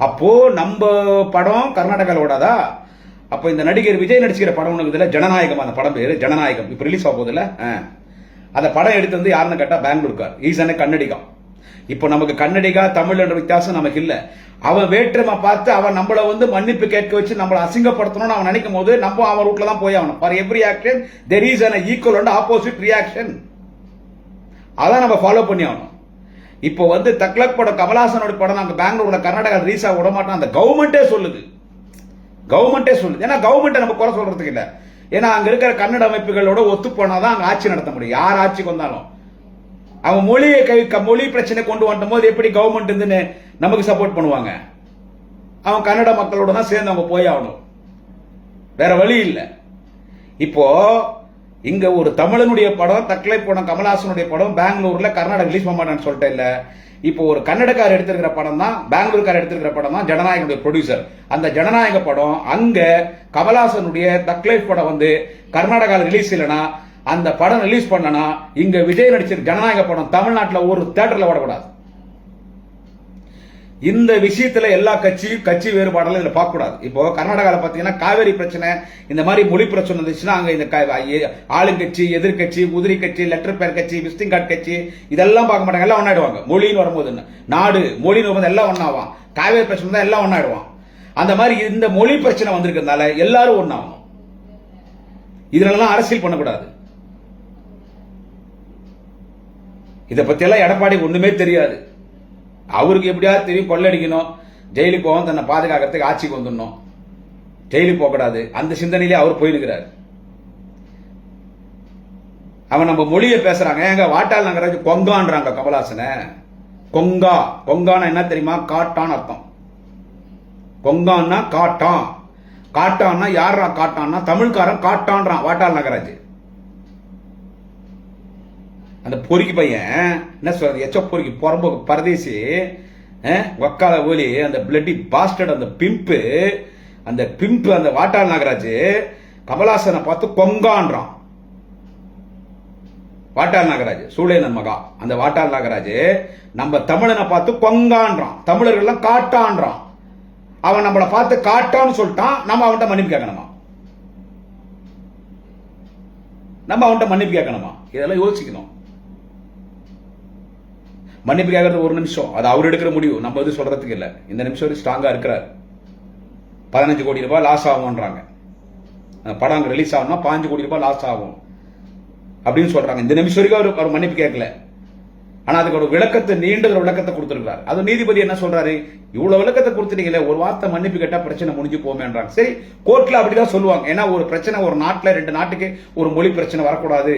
அப்போ நம்ம படம் கர்நாடகாவில் ஓடாதா? அப்போ இந்த நடிகர் விஜய் நடிச்சுக்கிற படம் ஒன்று இதுல ஜனநாயகம், அந்த படம் பேரு ஜனநாயகம், இப்ப ரிலீஸ் ஆக போகுதுல்ல. அந்த படம் எடுத்து வந்து யாருன்னு கேட்டா பெங்களூர்கார், ஈசான கன்னடிகா. இப்போ நமக்கு கன்னடிகா தமிழ் என்ற வித்தியாசம் நமக்கு இல்ல. அவன் வேற்றுமை பார்த்து அவன் நம்மள வந்து மன்னிப்பு கேட்க வச்சு நம்மளை அசிங்கப்படுத்தணும்னு அவன் நினைக்கும் போது நம்ம அவன் ரூட்ல தான் போய் ஆகணும். For every action there is an equal and opposite reaction. அதான் நம்ம ஃபாலோ பண்ணி ஆகணும். இப்போ வந்து தக்லக் படம், கமல்ஹாசனோட படம் நாங்க பெங்களூர்ல கர்நாடகா ரீல்ஸ் ஆக விட மாட்டோம். அந்த கவர்மெண்டே சொல்லுது. ஏன்னா கவர்மெண்ட் நம்ம குறை சொல்றதுக்கு இல்ல. ஏன்னா அங்க இருக்கிற கன்னட அமைப்புகளோட ஒத்து போனாதான் அங்க ஆட்சி நடத்த முடியும். யார் ஆட்சிக்கு வந்தாலும் அவன் மொழி பிரச்சனை கொண்டு வந்துடும் போது எப்படி கவர்மெண்ட் இருந்து நமக்கு சப்போர்ட் பண்ணுவாங்க? அவன் கன்னட மக்களோட தான் சேர்ந்து அவங்க போய் ஆகணும், வேற வழி இல்லை. இப்போ இங்க ஒரு தமிழனுடைய படம், தக்லை படம், கமல்ஹாசனுடைய படம் பெங்களூர்ல கர்நாடகா ரிலீஸ் பண்ண மாட்டான்னு சொல்லிட்டே இல்ல. இப்போ ஒரு கன்னடக்காரர் எடுத்திருக்கிற படம் தான், பெங்களூர்காரர் எடுத்திருக்கிற படம் தான் ஜனநாயகனுடைய ப்ரொடியூசர். அந்த ஜனநாயக படம் அங்க கமல்ஹாசனுடைய தக்லை படம் வந்து கர்நாடகாவில் ரிலீஸ் இல்லைன்னா, அந்த படம் ரிலீஸ் பண்ணனா இங்க விஜய் நடிச்சிருக்க ஜனநாயக படம் தமிழ்நாட்டில் ஒரு தியேட்டர்ல ஓடக்கூடாது. இந்த விஷயத்துல எல்லா கட்சி வேறுபாடெல்லாம் இதுல பார்க்க கூடாது. இப்போ கர்நாடகாவில் பாத்தீங்கன்னா காவேரி பிரச்சனை, இந்த மாதிரி மொழி பிரச்சனை இருந்துச்சுன்னா அங்க இந்த ஆளுங்கட்சி, எதிர்கட்சி, உதிரி கட்சி, லெட்டர் பேர் கட்சி, விசிட்டிங் கார்டு கட்சி இதெல்லாம் பார்க்க மாட்டாங்க. எல்லாம் ஒன்னாயிடுவாங்க. மொழின்னு வரும்போது நாடு மொழின்னு வரும்போது எல்லாம் ஒன்னாவான். காவேரி பிரச்சனை தான் எல்லாம் ஒன்னாயிடுவான். அந்த மாதிரி இந்த மொழி பிரச்சனை வந்திருக்கிறதுனால எல்லாரும் ஒன்னாகணும். இதுல அரசியல் பண்ணக்கூடாது. இதை பத்தி எல்லாம் எடப்பாடி ஒண்ணுமே தெரியாது. அவருக்கு எப்படியாவது தெரியும், கொள்ளடிக்கணும், ஜெயிலுக்கு போவோம், தன்னை பாதுகாக்கிறதுக்கு ஆட்சிக்கு வந்துடணும், ஜெயிலுக்கு போகக்கூடாது, அந்த சிந்தனையிலே அவர் போயிருக்கிறார். அவன் நம்ம மொழியை பேசுறாங்க. எங்க வாட்டாள் நகராஜ் கொங்கான்றாங்க கமல்ஹாசன. கொங்கான்னா என்ன தெரியுமா? காட்டான் அர்த்தம். கொங்கான்னா காட்டான். காட்டான்னா யாரா காட்டான்னா தமிழ்காரன் காட்டான்றான் வாட்டாள் நகராஜ். அந்த பொறுக்கி பையன் என்ன சொல்றது, எச்ச பொறுக்கி புறம்போக்கு பரதேசி ஒக்கால ஓலி, அந்த பிளட்டி பாஸ்டர்ட், அந்த பிம்பு அந்த வாட்டாள் நாகராஜ் கமல்ஹாசனை பார்த்து கொங்கான்றான். வாட்டாள் நாகராஜ் சூழேனன் மகா. அந்த வாட்டாள் நாகராஜ் நம்ம தமிழனை பார்த்து கொங்கான்றான், தமிழர்கள் காட்டான்றான். அவன் நம்மளை பார்த்து காட்டான்னு சொல்லிட்டான், நம்ம அவன்கிட்ட மன்னிப்பு கேட்கணுமா? இதெல்லாம் யோசிக்கணும். மன்னிப்பு கேட்கறது ஒரு நிமிஷம், அது அவர் எடுக்கிற முடிவு, நம்ம எது சொல்றதுக்கு இல்ல. இந்த நிமிஷம் ஸ்ட்ராங்கா இருக்கிறார். 15 கோடி ரூபாய் லாஸ் ஆகும்ன்றாங்க. படம் ரிலீஸ் ஆகும்னா 15 கோடி ரூபாய் லாஸ் ஆகும் அப்படின்னு சொல்றாங்க. இந்த நிமிஷம் வரைக்கும் அவர் மன்னிப்பு கேட்கல. ஆனா அதுக்கு ஒரு விளக்கத்தை, நீண்ட விளக்கத்தை கொடுத்திருக்காரு. அது நீதிபதி என்ன சொல்றாரு, இவ்வளவு விளக்கத்தை கொடுத்துட்டீங்களே, ஒரு வார்த்தை மன்னிப்பு கேட்டா பிரச்சனை முடிஞ்சு போமேன்றாங்க. சரி, கோர்ட்ல அப்படிதான் சொல்லுவாங்க. ஏன்னா ஒரு பிரச்சனை, ஒரு நாட்டுல 2 நாட்டுக்கு ஒரு மொழி பிரச்சனை வரக்கூடாது.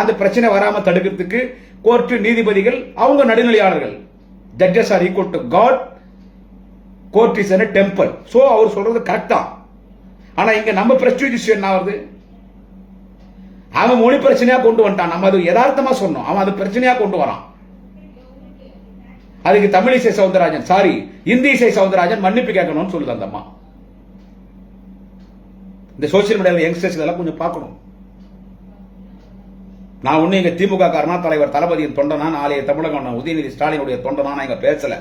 அந்த பிரச்சனை வராம தடுக்கிறதுக்கு கோர்ட் நீதிபதிகள் அவங்க நடுநிலையாளர்கள். Judges are equal to God, court is a temple. So அவர் சொல்றது கரெக்டா. ஆனா இங்க நம்ம பிரஸ்டிஜ் என்ன ஆகுது, அவன் மொழி பிரச்சனையா கொண்டு வந்துட்டான். நம்ம அது யதார்த்தமா சொன்னோம், அவன் அது பிரச்சனையா கொண்டு வரான். அதுக்கு தமிழ் இசை சவுந்தரராஜன், சாரி இந்தி இசை சவுந்தரராஜன் மன்னிப்பு கேட்கணும்னு சொல்லுது அந்த அம்மா. இந்த சோசியல் மீடியாவில் யங்ஸ்டர்ஸ் இதெல்லாம் கொஞ்சம் பார்க்கணும். நான் ஒண்ணு எங்க திமுக காரனா, தலைவர் தளபதியின் தொண்டனா, நாளைய தமிழக உதயநிதி ஸ்டாலினுடைய தொண்டனா நான் இங்க பேசல.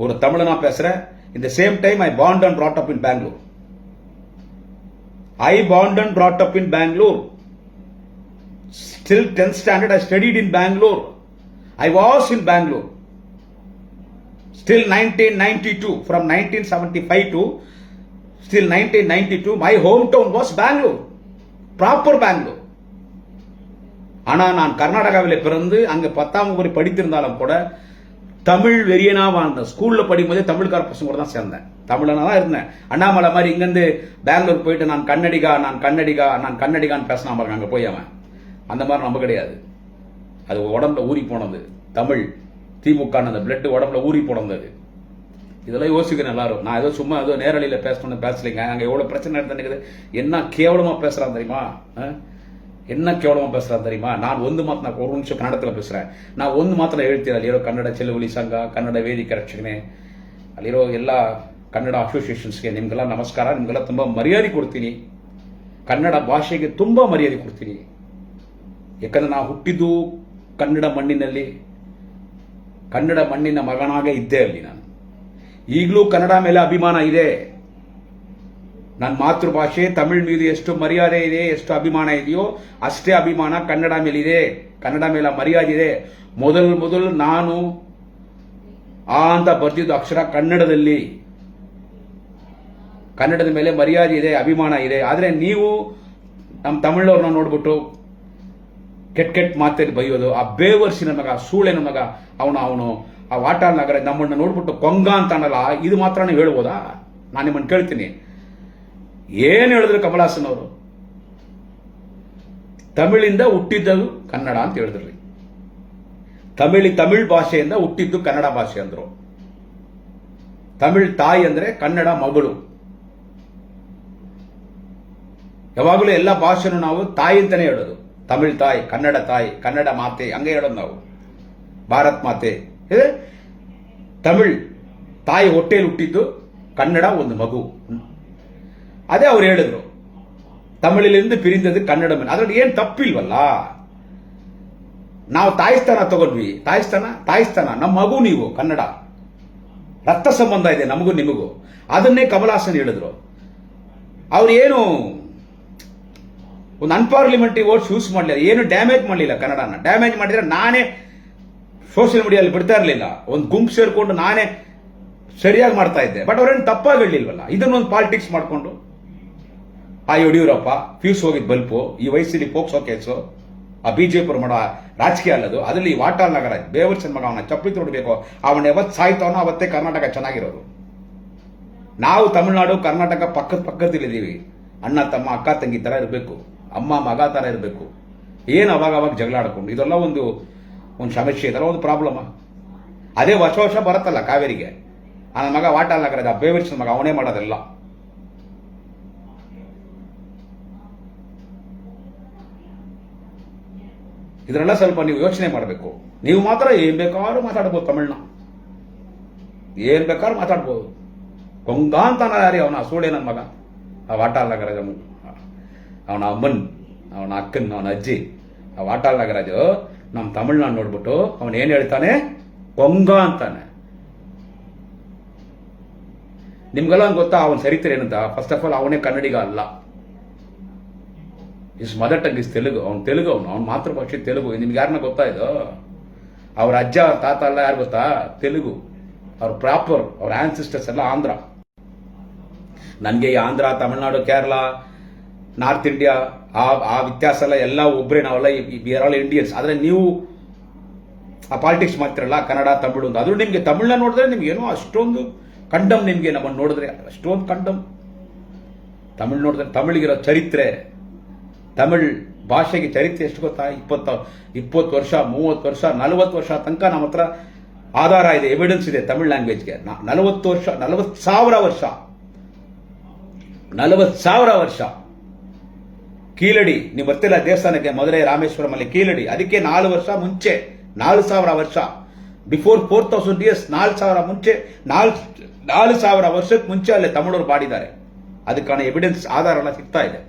ஒரு தமிழனா பேசுறேன். இந்த same time I born and brought up in Bangalore. I born and brought up in Bangalore. Still 10th standard I studied in Bangalore. I was in Bangalore. Still 1992, from 1975 to still 1992, my hometown was Bangalore. Proper Bangalore. ஆனா நான் கர்நாடகாவில் பிறந்து அங்க 10ஆம் வகுப்பு படித்திருந்தாலும் கூட தமிழ் வெறியனா வாழ்ந்தேன். ஸ்கூல்ல படிக்கும்போதே தமிழ்கார பசங்க கூட தான் சேர்ந்தேன், தமிழனா தான் இருந்தேன். அண்ணாமலை மாதிரி இங்கிருந்து பெங்களூர் போயிட்டு நான் கன்னடிகான்னு பேசினா பாருங்க, அங்க போய் அவன் அந்த மாதிரி நம்ம கிடையாது. அது உடம்புல ஊறி போனது தமிழ். திமுக அந்த பிளட் உடம்புல ஊறி போனது. இதெல்லாம் யோசிக்கணும் எல்லாரும். நான் ஏதோ சும்மா ஏதோ நேரடியில் பேசலைங்க. அங்கே எவ்வளோ பிரச்சனை நடந்துருக்குது. என்ன கேவலமாக பேசுகிறான் தெரியுமா? என்ன கேவலமாக பேசுகிறான் தெரியுமா? நான் நான் ஒரு நிமிஷம் கன்னಡத்தில் பேசுகிறேன். நான் ಮಾತ್ರ ಹೇಳ್ತೀನಿ. ಅಲ್ಲಿರೋ ಕನ್ನಡ ಚಳುವಳಿ ಸಂಘ, ಕನ್ನಡ ವೇದಿಕೆ ರಕ್ಷಣೆ, ಅಲ್ಲಿರೋ ಎಲ್ಲ ಕನ್ನಡ ಅಸೋಸಿಯೇಷನ್ಸ್ಗೆ ನಿಮ್ಗೆಲ್ಲ ನಮಸ್ಕಾರ. ನಿಮ್ಗೆಲ್ಲ ತುಂಬ ಮರ್ಯಾದೆ ಕೊಡ್ತೀನಿ. ಕನ್ನಡ ಭಾಷೆಗೆ ತುಂಬ ಮರ್ಯಾದೆ ಕೊಡ್ತೀನಿ. ಯಾಕಂದ್ರೆ ನಾವು ಹುಟ್ಟಿದ್ದು ಕನ್ನಡ ಮಣ್ಣಿನಲ್ಲಿ, ಕನ್ನಡ ಮಣ್ಣಿನ ಮಗನಾಗೆ ಇದ್ದೆ ಅಲ್ಲಿ. ನಾನು ಈಗಲೂ ಕನ್ನಡ ಮೇಲೆ ಅಭಿಮಾನ ಇದೆ. ನನ್ನ ಮಾತೃಭಾಷೆ ತಮಿಳ್ ಮೇಲೆ ಎಷ್ಟು ಮರ್ಯಾದೆ ಇದೆ, ಎಷ್ಟು ಅಭಿಮಾನ ಇದೆಯೋ ಅಷ್ಟೇ ಅಭಿಮಾನ ಕನ್ನಡ ಮೇಲಿದೆ. ಕನ್ನಡ ಮೇಲೆ ಮರ್ಯಾದೆ ಇದೆ. ಮೊದಲು ನಾನು ಅಂತ ಬರ್ತಿದ್ದು ಅಕ್ಷರ ಕನ್ನಡದಲ್ಲಿ. ಕನ್ನಡದ ಮೇಲೆ ಮರ್ಯಾದೆ ಇದೆ, ಅಭಿಮಾನ ಇದೆ. ಆದರೆ ನೀವು ನಮ್ಮ ತಮಿಳವ್ರನ್ನ ನೋಡ್ಬಿಟ್ಟು ಕೆಟ್ಟ ಮಾತಲ್ಲಿ ಬೈಯೋದು, ಆ ಬೇವರ್ಸಿನ ಮಗ, ಸೂಳೆನ ಮಗ, ಅವನು ಆ ವಾಟಾಳ್ ನಗರ ನಮ್ಮನ್ನ ನೋಡ್ಬಿಟ್ಟು ಕೊಂಗ ಅಂತಾನಲ್ಲ, ಇದು ಮಾತ್ರ ನೀವು ಹೇಳ್ಬೋದಾ? ನಾನು ನಿಮ್ಮನ್ನು ಕೇಳ್ತೀನಿ. ಏನು ಹೇಳಿದ್ರು ಕಮಲಾಸನ್ ಅವರು? ತಮಿಳಿಂದ ಹುಟ್ಟಿದ್ದು ಕನ್ನಡ ಅಂತ ಹೇಳಿದ್ರಿ. ತಮಿಳ್ ಭಾಷೆಯಿಂದ ಹುಟ್ಟಿದ್ದು ಕನ್ನಡ ಭಾಷೆ ಅಂದ್ರು. ತಮಿಳ್ ತಾಯಿ ಅಂದ್ರೆ ಕನ್ನಡ ಮಗಳು. ಯಾವಾಗಲೂ ಎಲ್ಲ ಭಾಷೆನೂ ನಾವು ತಾಯಿ ಅಂತಾನೆ ಹೇಳೋದು. ತಮಿಳ್ ತಾಯಿ, ಕನ್ನಡ ಮಾತೆ ಹಂಗೆ ಹೇಳೋದು ನಾವು. ಭಾರತ್ ಮಾತೆ. ತಮಿಳ್ ತಾಯಿ ಹೊಟ್ಟೆಯಲ್ಲಿ ಹುಟ್ಟಿದ್ದು, ಕನ್ನಡ ಒಂದು ಮಗು. ಅದೇ ಅವ್ರು ಹೇಳಿದ್ರು, ತಮಿಳಿಲಿಂದ ಪಿರಿಂದದ್ದು ಕನ್ನಡ ಮೇಲೆ. ಅದ್ರಲ್ಲಿ ಏನ್ ತಪ್ಪಿಲ್ವಲ್ಲ. ನಾವು ತಾಯಿಸ್ತಾನ ತಗೊಂಡ್ವಿ. ತಾಯಿಸ್ತಾನ ನಮ್ಮ ಮಗು. ನೀವು ಕನ್ನಡ ರಕ್ತ ಸಂಬಂಧ ಇದೆ ನಮಗೂ ನಿಮಗೂ. ಅದನ್ನೇ ಕಮಲಾಸನ್ ಹೇಳಿದ್ರು. ಅವ್ರು ಏನು ಒಂದು ಅನ್ಪಾರ್ಲಿಮೆಂಟರಿ ವರ್ಡ್ಸ್ ಯೂಸ್ ಮಾಡಲಿಲ್ಲ, ಏನು ಡ್ಯಾಮೇಜ್ ಮಾಡಲಿಲ್ಲ. ಕನ್ನಡನ ಡ್ಯಾಮೇಜ್ ಮಾಡಿದ್ರೆ ನಾನೇ ಸೋಷಿಯಲ್ ಮೀಡಿಯಾದಲ್ಲಿ ಬಿಡ್ತಾ ಇರಲಿಲ್ಲ. ಒಂದು ಗುಂಪು ಸೇರ್ಕೊಂಡು ನಾನೇ ಸರಿಯಾಗಿ ಮಾಡ್ತಾ ಇದ್ದೆ. ಬಟ್ ಅವ್ರೇನು ತಪ್ಪಾಗಿ ಹೇಳಿಲ್ವಲ್ಲ. ಇದನ್ನೊಂದು ಪಾಲಿಟಿಕ್ಸ್ ಮಾಡಿಕೊಂಡು ಆ ಯಡಿಯೂರಪ್ಪ ಫ್ಯೂಸ್ ಹೋಗಿದ್ ಬಲ್ಪು, ಈ ವಯಸ್ಸಲ್ಲಿ ಪೋಕ್ಸೋ ಕೇಸು, ಆ ಬಿಜೆಪಿ ಮಾಡೋ ರಾಜಕೀಯ ಅಲ್ಲದು. ಅದರಲ್ಲಿ ವಾಟಾಳ್ ನಗರ ಬೇವರ್ಸನ್ ಮಗ, ಅವನ ಚಪ್ಪಲಿ ತೊಡಬೇಕು. ಅವನ ಯಾವತ್ತು ಸಾಯ್ತಾವನೋ ಅವತ್ತೇ ಕರ್ನಾಟಕ ಚೆನ್ನಾಗಿರೋದು. ನಾವು ತಮಿಳುನಾಡು ಕರ್ನಾಟಕ ಪಕ್ಕದಲ್ಲಿದ್ದೀವಿ. ಅಣ್ಣ ತಮ್ಮ, ಅಕ್ಕ ತಂಗಿ ತರ ಇರಬೇಕು, ಅಮ್ಮ ಮಗ ತರ ಇರಬೇಕು. ಏನು ಅವಾಗ ಜಗಳ ಆಡ್ಕೊಂಡು ಇದೆಲ್ಲ ಒಂದು ಸಮಸ್ಯೆ, ಇದೆಲ್ಲ ಒಂದು ಪ್ರಾಬ್ಲಮ್. ಅದೇ ವರ್ಷ ಬರುತ್ತಲ್ಲ ಕಾವೇರಿಗೆ. ನನ್ನ ಮಗ ವಾಟಾಳ್ ನಗರದ ಬೇವರ್ಸನ್ ಮಗ, ಅವನೇ ಮಾಡೋದೆಲ್ಲ. ಇದರೆಲ್ಲ ಸ್ವಲ್ಪ ನೀವು ಯೋಚನೆ ಮಾಡಬೇಕು. ನೀವು ಮಾತ್ರ ಏನ್ ಬೇಕಾದ್ರೂ ಮಾತಾಡ್ಬೋದು. ತಮಿಳ್ನ ಏನ್ ಬೇಕಾದ್ರೂ ಮಾತಾಡ್ಬೋದು. ಕೊಂಗ ಅಂತಾನ ಯಾರಿ ಅವನ ಸೂಳೆ ನನ್ನ ಮಗ, ಆ ವಾಟಾಳ್ ನಗರಾಜ, ಅವನ ಅಮ್ಮನ್, ಅವನ ಅಕ್ಕನ್, ಅವನ ಅಜ್ಜಿ, ಆ ವಾಟಾಳ್ ನಗರಾಜು ನಮ್ಮ ತಮಿಳ್ನಾಡು ನೋಡ್ಬಿಟ್ಟು ಅವನ್ ಏನ್ ಹೇಳ್ತಾನೆ? ಕೊಂಗ ಅಂತಾನೆ. ನಿಮ್ಗೆಲ್ಲ ಗೊತ್ತಾ ಅವನ ಚರಿತ್ರೆ ಏನಂತ? ಫಸ್ಟ್ ಆಫ್ ಆಲ್ ಅವನೇ ಕನ್ನಡಿಗ ಅಲ್ಲ. Is mother tongue is Telugu. ಅವನ ಮಾತೃಭಾಷೆ ತೆಲುಗು. ನಿಮ್ಗೆ ಯಾರನ್ನ ಗೊತ್ತಾ ಇದು? ಅವ್ರ ಅಜ್ಜ, ಅವ್ರ ತಾತ ಎಲ್ಲ ಯಾರು ಗೊತ್ತಾ? ತೆಲುಗು. ಅವ್ರ ಪ್ರಾಪರ್, ಅವ್ರ ಆನ್ಸಿಸ್ಟರ್ಸ್ ಎಲ್ಲ ಆಂಧ್ರ. ನನಗೆ ಈ ಆಂಧ್ರ, ತಮಿಳ್ನಾಡು, ಕೇರಳ, ನಾರ್ತ್ ಇಂಡಿಯಾ ಆ ವ್ಯತ್ಯಾಸ ಎಲ್ಲ ಒಬ್ಬರೇ. ನಾವೆಲ್ಲ ವಿ ಆರ್ ಆಲ್ ಇಂಡಿಯನ್ಸ್. ಆದ್ರೆ ನೀವು ಆ ಪಾಲಿಟಿಕ್ಸ್ ಮಾಡ್ತಿರಲ್ಲ, ಕನ್ನಡ ತಮಿಳು ಅಂತ. ಆದ್ರೂ ನಿಮ್ಗೆ ತಮಿಳ್ನ ನೋಡಿದ್ರೆ ನಿಮ್ಗೆ ಏನೋ ಅಷ್ಟೊಂದು ಕಂಡಮ್. ನಿಮ್ಗೆ ನಮ್ಮನ್ನು ನೋಡಿದ್ರೆ ಅಷ್ಟೊಂದು ಕಂಡಮ್. ತಮಿಳ್ ನೋಡಿದ್ರೆ ತಮಿಳಿಗಿರೋ ಚರಿತ್ರೆ, ತಮಿಳ್ ಭಾಷೆಗೆ ಚರಿತ್ರೆ ಎಷ್ಟು ಗೊತ್ತಾ? 20 ವರ್ಷ, 30 ವರ್ಷ, 40 ವರ್ಷ ತನಕ ನಮ್ಮ ಹತ್ರ ಆಧಾರ ಇದೆ, ಎವಿಡೆನ್ಸ್ ಇದೆ ತಮಿಳ್ ಲ್ಯಾಂಗ್ವೇಜ್ಗೆ. 40 ವರ್ಷ, 40,000 ವರ್ಷ. ಕೀಲಡಿ, ನೀವು ಬರ್ತಿಲ್ಲ ದೇವಸ್ಥಾನಕ್ಕೆ, ಮಧುರೈ ರಾಮೇಶ್ವರಂ ಅಲ್ಲಿ ಕೀಲಡಿ, ಅದಕ್ಕೆ 4 ವರ್ಷ ಮುಂಚೆ, 4,000 ವರ್ಷ, ಬಿಫೋರ್ 4,000 ಇಯರ್ಸ್, 4,000 ಮುಂಚೆ, 4,000 ವರ್ಷಕ್ಕೆ ಮುಂಚೆ ಅಲ್ಲೇ ತಮಿಳರು ಬಾಡಿದ್ದಾರೆ. ಅದಕ್ಕಾன ಎವಿಡೆನ್ಸ್, ಆಧಾರ ಎಲ್ಲ ಸಿಗ್ತಾ ಇದೆ.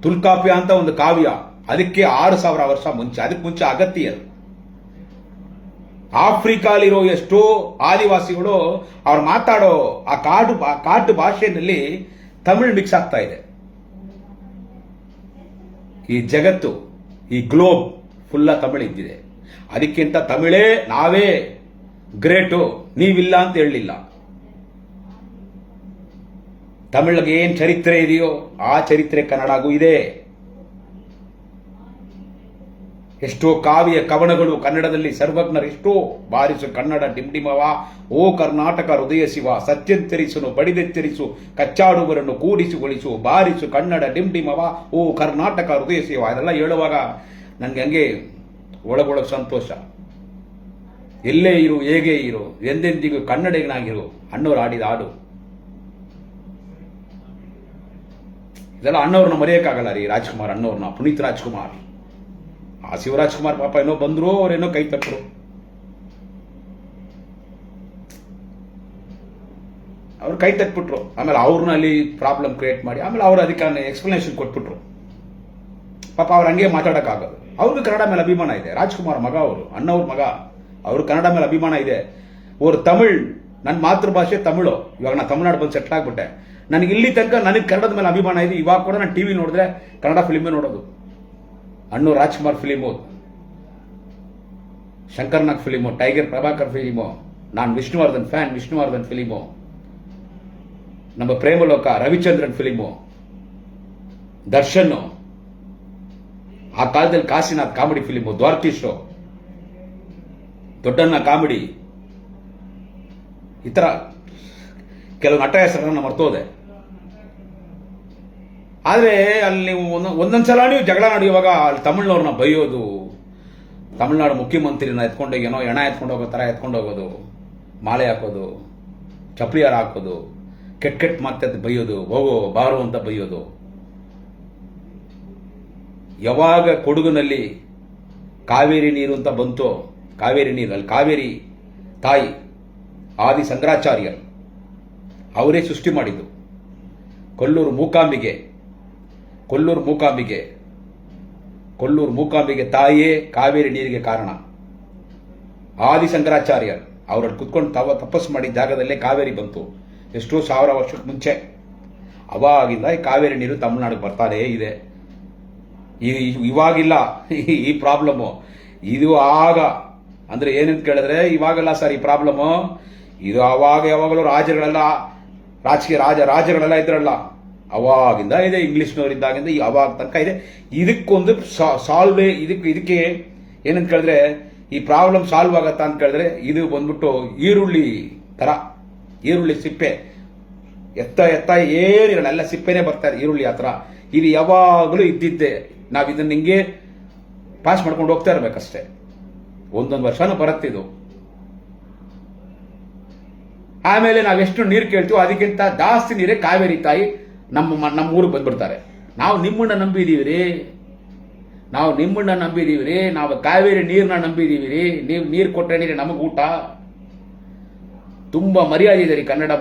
ತುಲ್ಕಾಪ್ಯ ಅಂತ ಒಂದು ಕಾವ್ಯ, ಅದಕ್ಕೆ 6,000 ವರ್ಷ ಮುಂಚೆ, ಅದಕ್ಕೆ ಮುಂಚೆ ಅಗತ್ಯರು. ಆಫ್ರಿಕಾಲಿರೋ ಎಷ್ಟೋ ಆದಿವಾಸಿಗಳು ಅವ್ರು ಮಾತಾಡೋ ಆ ಕಾಡು ಭಾಷೆಯಲ್ಲಿ ತಮಿಳ್ ಮಿಕ್ಸ್ ಆಗ್ತಾ ಇದೆ. ಈ ಜಗತ್ತು, ಈ ಗ್ಲೋಬ್ ಫುಲ್ಲ ತಮಿಳ್ ಇದ್ದಿದೆ. ಅದಕ್ಕಿಂತ ತಮಿಳೇ ನಾವೇ ಗ್ರೇಟು, ನೀವಿಲ್ಲ ಅಂತ ಹೇಳಲಿಲ್ಲ. ತಮಿಳಿಗೆ ಏನ್ ಚರಿತ್ರೆ ಇದೆಯೋ ಆ ಚರಿತ್ರೆ ಕನ್ನಡಗೂ ಇದೆ. ಎಷ್ಟೋ ಕಾವ್ಯ ಕವನಗಳು ಕನ್ನಡದಲ್ಲಿ ಸರ್ವಜ್ಞರು ಎಷ್ಟೋ. ಬಾರಿಸು ಕನ್ನಡ ಡಿಂಡಿಮವ, ಓ ಕರ್ನಾಟಕ ಹೃದಯ ಶಿವ, ಸತ್ಯಂತರಿಸನು ಬಡಿದೆತ್ತರಿಸು, ಕಚ್ಚಾಡುವರನ್ನು ಕೂಡಿಸಿಗೊಳಿಸು, ಬಾರಿಸು ಕನ್ನಡ ಡಿಂಡಿಮವ, ಓ ಕರ್ನಾಟಕ ಹೃದಯ ಶಿವ. ಅದೆಲ್ಲ ಹೇಳುವಾಗ ನನಗೆ ಹಂಗೆ ಒಳಗೊಳಗೆ ಸಂತೋಷ. ಎಲ್ಲೇ ಇರು, ಹೇಗೆ ಇರು, ಎಂದೆಂದಿಗೂ ಕನ್ನಡಿಗನಾಗಿರು ಅಣ್ಣವ್ರು ಆಡಿದ ಹಾಡು. ಇದೆಲ್ಲ ಅಣ್ಣವ್ರನ್ನ ಮರೆಯೋಕ್ಕಾಗಲ್ಲ ರೀ. ರಾಜ್ಕುಮಾರ್ ಅಣ್ಣವ್ರನ್ನ, ಪುನೀತ್ ರಾಜ್ಕುಮಾರ್, ಆ ಶಿವರಾಜ್ಕುಮಾರ್ ಪಾಪ ಏನೋ ಬಂದ್ರು, ಅವ್ರೇನೋ ಕೈ ತಟ್ಟರು. ಅವ್ರು ಕೈ ತಟ್ಬಿಟ್ರು. ಆಮೇಲೆ ಅವ್ರನ್ನ ಅಲ್ಲಿ ಪ್ರಾಬ್ಲಮ್ ಕ್ರಿಯೇಟ್ ಮಾಡಿ ಆಮೇಲೆ ಅವ್ರು ಅದಕ್ಕೆ ಎಕ್ಸ್ಪ್ಲನೇಷನ್ ಕೊಟ್ಬಿಟ್ರು. ಪಾಪ ಅವ್ರು ಹಂಗೆ ಮಾತಾಡೋಕ್ಕಾಗೋದು. ಅವ್ರಿಗೂ ಕನ್ನಡ ಮೇಲೆ ಅಭಿಮಾನ ಇದೆ. ರಾಜ್ಕುಮಾರ್ ಮಗ ಅವರು, ಅಣ್ಣವ್ರ ಮಗ, ಅವ್ರು ಕನ್ನಡ ಮೇಲೆ ಅಭಿಮಾನ ಇದೆ. ಅವ್ರು ತಮಿಳ್, ನನ್ನ ಮಾತೃಭಾಷೆ ತಮಿಳು. ಇವಾಗ ನಾನು ತಮಿಳ್ನಾಡು ಬಂದು ಸೆಟ್ಲ್ ಆಗ್ಬಿಟ್ಟೆ. ನನಗೆ ಇಲ್ಲಿ ತನಕ ನನಗೆ ಕನ್ನಡದ ಮೇಲೆ ಅಭಿಮಾನ ಇದೆ. ಇವಾಗ ಕೂಡ ನಾನು ಟಿವಿ ನೋಡಿದ್ರೆ ಕನ್ನಡ ಫಿಲ್ಮೇ ನೋಡೋದು. ಅಣ್ಣು Rajkumar film, Shankarnag film, tiger Prabhakar film, ನಾನು ವಿಷ್ಣುವರ್ಧನ್ ಫ್ಯಾನ್, ವಿಷ್ಣುವರ್ಧನ್ ಫಿಲಿಮು, ನಮ್ಮ ಪ್ರೇಮಲೋಕ ರವಿಚಂದ್ರನ್ ಫಿಲಿಮು, ದರ್ಶನ್, ಆ ಕಾಲದಲ್ಲಿ Kashinath comedy film, Dwaraki show, ದೊಡ್ಡಣ್ಣ ಕಾಮಿಡಿ, ಈ ತರ ಕೆಲವು ನಟ ಹೆಸರನ್ನ ಮರ್ತೋದೆ. ಆದ್ರೆ ಅಲ್ಲಿ ನೀವು ಒಂದೊಂದ್ಸಲ ನೀವು ಜಗಳ ನಡೆಯುವಾಗ ಅಲ್ಲಿ ತಮಿಳ್ನವ್ರನ್ನ ಬೈಯೋದು, ತಮಿಳ್ನಾಡು ಮುಖ್ಯಮಂತ್ರಿನ ಎತ್ಕೊಂಡೋಗಿ ಏನೋ ಎಣ ಎತ್ಕೊಂಡು ಹೋಗೋ ತರ ಎತ್ಕೊಂಡು ಹೋಗೋದು, ಮಾಲೆ ಹಾಕೋದು, ಚಪ್ಪಲಿ ಹಾರ ಹಾಕೋದು, ಕೆಟ್ಟ ಮಾತದ್ದು ಬೈಯೋದು, ಹೋಗೋ ಬಾರು ಅಂತ ಬೈಯೋದು. ಯಾವಾಗ ಕೊಡಗಿನಲ್ಲಿ ಕಾವೇರಿ ನೀರು ಅಂತ ಬಂತು, ಕಾವೇರಿ ನೀರು, ಅಲ್ಲಿ ಕಾವೇರಿ ತಾಯಿ ಆದಿ ಶಂಕರಾಚಾರ್ಯರು ಅವರೇ ಸೃಷ್ಟಿ ಮಾಡಿದ್ದು. ಕೊಲ್ಲೂರು ಮೂಕಾಂಬಿಗೆ ತಾಯಿಯೇ ಕಾವೇರಿ ನೀರಿಗೆ ಕಾರಣ. ಆದಿ ಶಂಕರಾಚಾರ್ಯರು ಅವರಲ್ಲಿ ಕುತ್ಕೊಂಡು ತಪಸ್ಸು ಮಾಡಿದ ಜಾಗದಲ್ಲೇ ಕಾವೇರಿ ಬಂತು, ಎಷ್ಟೋ 1000 ವರ್ಷಕ್ಕೆ ಮುಂಚೆ. ಅವಾಗಿಂದ ಈ ಕಾವೇರಿ ನೀರು ತಮಿಳುನಾಡಿಗೆ ಬರ್ತಾನೇ ಇದೆ. ಇವಾಗಿಲ್ಲ ಈ ಪ್ರಾಬ್ಲಮ್ಮು. ಇದು ಆಗ ಅಂದ್ರೆ ಏನಂತ ಕೇಳಿದ್ರೆ ಇವಾಗಲ್ಲ ಸರ್ ಈ ಪ್ರಾಬ್ಲಮ್ಮು. ಇದು ಅವಾಗ ಯಾವಾಗಲೂ ರಾಜರುಗಳೆಲ್ಲ ಇದ್ರಲ್ಲ, ಅವಾಗಿಂದ ಇದೆ. ಇಂಗ್ಲಿಷ್ನವರಿದ್ದಾಗಿಂದ ಅವಾಗ ತನಕ ಇದೆ. ಇದಕ್ಕೊಂದು ಸಾಲ್ವ್, ಇದಕ್ಕೆ ಏನಂತ ಕೇಳಿದ್ರೆ ಈ ಪ್ರಾಬ್ಲಮ್ ಸಾಲ್ವ್ ಆಗತ್ತಾ ಅಂತ ಕೇಳಿದ್ರೆ ಇದು ಬಂದ್ಬಿಟ್ಟು ಈರುಳ್ಳಿ ತರ, ಈರುಳ್ಳಿ ಸಿಪ್ಪೆ ಎತ್ತ ಏನಿರಲ್ಲ, ಎಲ್ಲ ಸಿಪ್ಪೆನೇ ಬರ್ತಾರೆ ಈರುಳ್ಳಿ ಹತ್ರ. ಇದು ಯಾವಾಗಲೂ ಇದ್ದಿದ್ದೆ. ನಾವು ಇದನ್ನ ಹಿಂಗೆ ಪಾಸ್ ಮಾಡ್ಕೊಂಡು ಹೋಗ್ತಾ ಇರ್ಬೇಕಷ್ಟೇ. ಒಂದೊಂದು ವರ್ಷನೂ ಬರುತ್ತಿದ್ದು. ಆಮೇಲೆ ನಾವೆಷ್ಟು ನೀರು ಕೇಳ್ತೀವೋ ಅದಕ್ಕಿಂತ ಜಾಸ್ತಿ ನೀರೇ ಕಾವೇರಿ ತಾಯಿ ನಮ್ಮ ಊರಿಗೆ ಬಂದ್ಬಿಡ್ತಾರೆ. ನಾವು ನಿಮ್ಮನ್ನ ನಂಬಿದೀವಿ ರೀ, ನಾವು ಕಾವೇರಿ ನೀರನ್ನ ನಂಬಿದೀವಿ ರೀ. ನೀವು ನೀರು ಕೊಟ್ಟರೆ ನೀರೇ ನಮಗೆ ಊಟ. ತುಂಬಾ ಮರ್ಯಾದೆ ಇದೆ ರೀ ಕನ್ನಡ